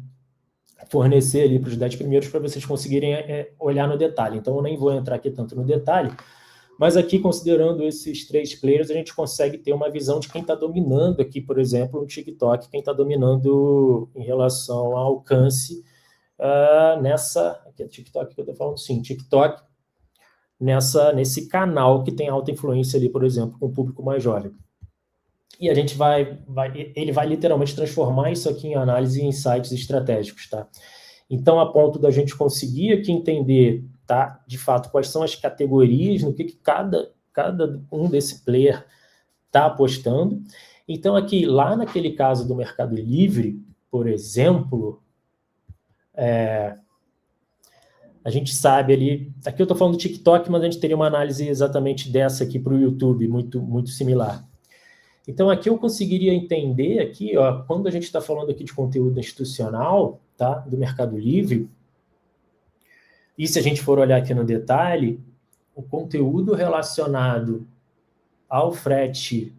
fornecer ali para os 10 primeiros para vocês conseguirem olhar no detalhe. Então eu nem vou entrar aqui tanto no detalhe, mas aqui, considerando esses 3 players, a gente consegue ter uma visão de quem está dominando aqui, por exemplo, no TikTok, quem está dominando em relação ao alcance aqui é TikTok que eu estou falando, sim, TikTok, nesse canal que tem alta influência ali, por exemplo, com o público mais jovem. E a gente ele vai literalmente transformar isso aqui em análise e insights estratégicos, tá? Então, a ponto da gente conseguir aqui entender, tá, de fato, quais são as categorias, no que cada um desse player está apostando. Então, aqui, lá naquele caso do Mercado Livre, por exemplo, a gente sabe ali, aqui eu estou falando do TikTok, mas a gente teria uma análise exatamente dessa aqui para o YouTube, muito, muito similar. Então, aqui eu conseguiria entender, aqui, ó, quando a gente está falando aqui de conteúdo institucional, tá, do Mercado Livre, e se a gente for olhar aqui no detalhe, o conteúdo relacionado ao frete,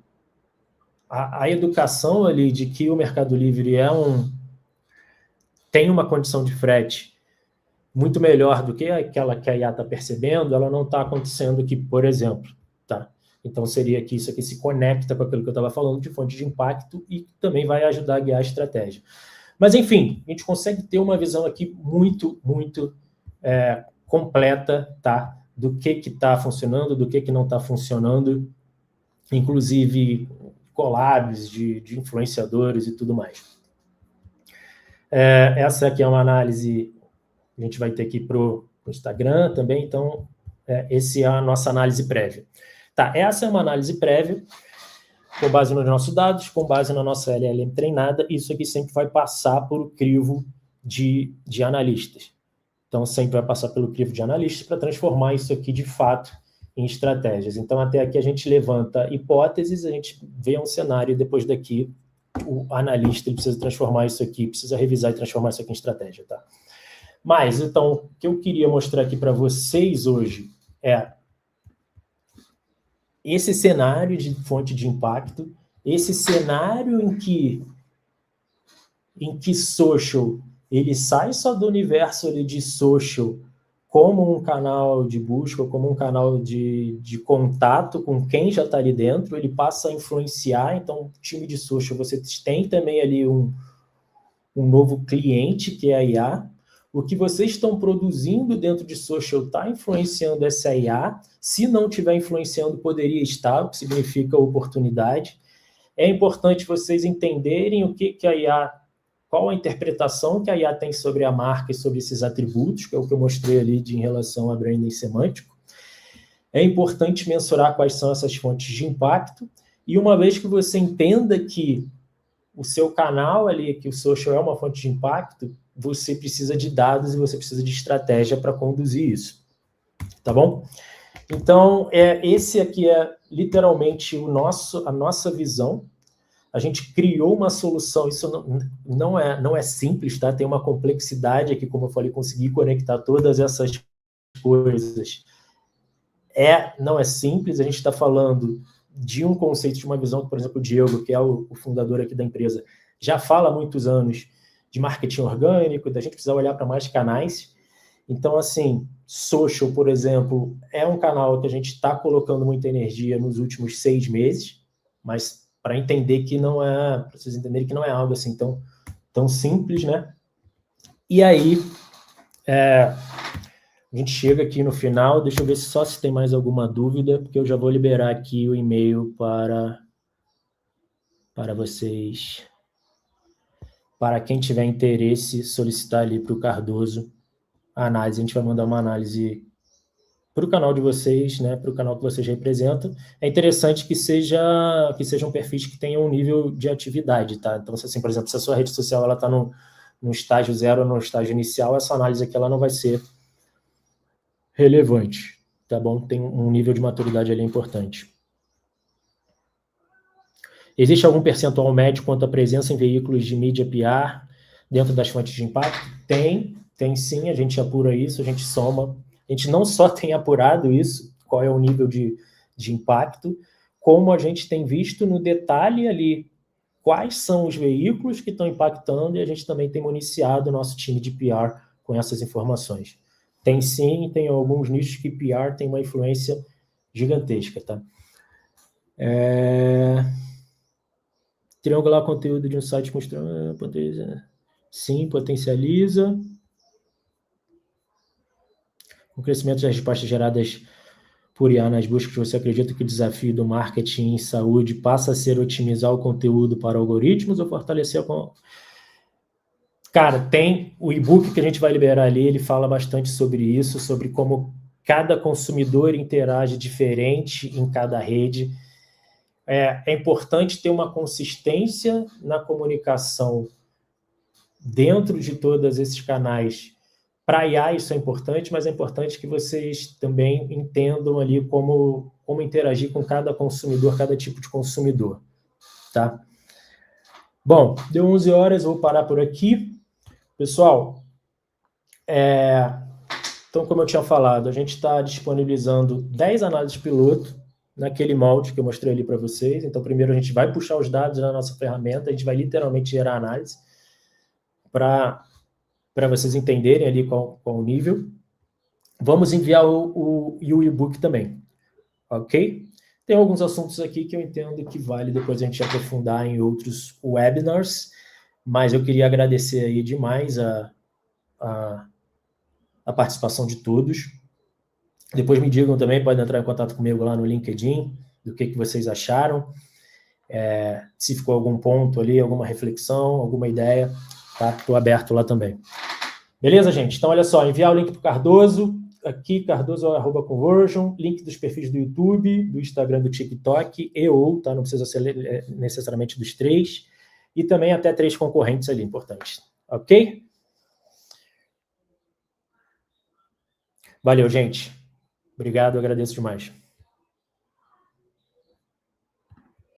a educação ali de que o Mercado Livre tem uma condição de frete muito melhor do que aquela que a IA está percebendo, ela não está acontecendo aqui, por exemplo, tá? Então, seria que isso aqui se conecta com aquilo que eu estava falando de fonte de impacto e também vai ajudar a guiar a estratégia. Mas, enfim, a gente consegue ter uma visão aqui muito, muito completa, tá? Do que está funcionando, do que não está funcionando, inclusive collabs de influenciadores e tudo mais. Essa aqui é uma análise, a gente vai ter aqui para o Instagram também, então, essa é a nossa análise prévia. Tá, essa é uma análise prévia, com base nos nossos dados, com base na nossa LLM treinada, isso aqui sempre vai passar por o crivo de analistas. Então, sempre vai passar pelo crivo de analistas para transformar isso aqui, de fato, em estratégias. Então, até aqui a gente levanta hipóteses, a gente vê um cenário, e depois daqui o analista ele precisa transformar isso aqui, precisa revisar e transformar isso aqui em estratégia, tá? Mas, então, o que eu queria mostrar aqui para vocês hoje é esse cenário de fonte de impacto, esse cenário em que social, ele sai só do universo ali de social como um canal de busca, como um canal de contato com quem já está ali dentro, ele passa a influenciar. Então, time de social, você tem também ali um novo cliente, que é a IA. O que vocês estão produzindo dentro de social está influenciando essa IA. Se não estiver influenciando, poderia estar, o que significa oportunidade. É importante vocês entenderem o que a IA, qual a interpretação que a IA tem sobre a marca e sobre esses atributos, que é o que eu mostrei ali em relação a branding semântico. É importante mensurar quais são essas fontes de impacto. E uma vez que você entenda que o seu canal ali, que o social é uma fonte de impacto, você precisa de dados e você precisa de estratégia para conduzir isso. Tá bom? Então, esse aqui é literalmente a nossa visão. A gente criou uma solução, isso não é simples, tá? Tem uma complexidade aqui, como eu falei, conseguir conectar todas essas coisas. Não é simples, a gente está falando de um conceito, de uma visão que, por exemplo, o Diego, que é o fundador aqui da empresa, já fala há muitos anos de marketing orgânico, da gente precisar olhar para mais canais. Então, assim, social, por exemplo, é um canal que a gente está colocando muita energia nos últimos 6 meses, mas para entender que não é, para vocês entenderem que não é algo assim tão simples, né? E aí, a gente chega aqui no final, deixa eu ver se tem mais alguma dúvida, porque eu já vou liberar aqui o e-mail para vocês, para quem tiver interesse, solicitar ali para o Cardoso a análise. A gente vai mandar uma análise para o canal de vocês, né, para o canal que vocês representam, é interessante que sejam perfis que tenham um nível de atividade, tá? Então, assim, por exemplo, se a sua rede social está no estágio 0 ou no estágio inicial, essa análise aqui ela não vai ser relevante, tá bom? Tem um nível de maturidade ali importante. Existe algum percentual médio quanto à presença em veículos de mídia PR dentro das fontes de impacto? Tem sim, a gente apura isso, a gente soma. A gente não só tem apurado isso, qual é o nível de impacto, como a gente tem visto no detalhe ali quais são os veículos que estão impactando, e a gente também tem municiado o nosso time de PR com essas informações. Tem sim, tem alguns nichos que PR tem uma influência gigantesca, tá? Triangular conteúdo de um site mostrando... Sim, potencializa. O crescimento das respostas geradas por IA nas buscas, você acredita que o desafio do marketing em saúde passa a ser otimizar o conteúdo para algoritmos ou fortalecer a... Cara, tem o e-book que a gente vai liberar ali, ele fala bastante sobre isso, sobre como cada consumidor interage diferente em cada rede. É importante ter uma consistência na comunicação dentro de todos esses canais. Para a IA isso é importante, mas é importante que vocês também entendam ali como interagir com cada consumidor, cada tipo de consumidor, tá? Bom, deu 11 horas, vou parar por aqui. Pessoal, então, como eu tinha falado, a gente está disponibilizando 10 análises piloto naquele molde que eu mostrei ali para vocês. Então, primeiro a gente vai puxar os dados na nossa ferramenta, a gente vai literalmente gerar análise para vocês entenderem ali qual o nível. Vamos enviar o e-book também, ok? Tem alguns assuntos aqui que eu entendo que vale depois a gente aprofundar em outros webinars, mas eu queria agradecer aí demais a participação de todos. Depois me digam também, podem entrar em contato comigo lá no LinkedIn, do que vocês acharam, se ficou algum ponto ali, alguma reflexão, alguma ideia, tá? Estou aberto lá também. Beleza, gente? Então, olha só, enviar o link para o Cardoso, aqui, cardoso@conversion, link dos perfis do YouTube, do Instagram, do TikTok, tá? Não precisa ser necessariamente dos 3, e também até 3 concorrentes ali, importantes, ok? Valeu, gente. Obrigado, agradeço demais.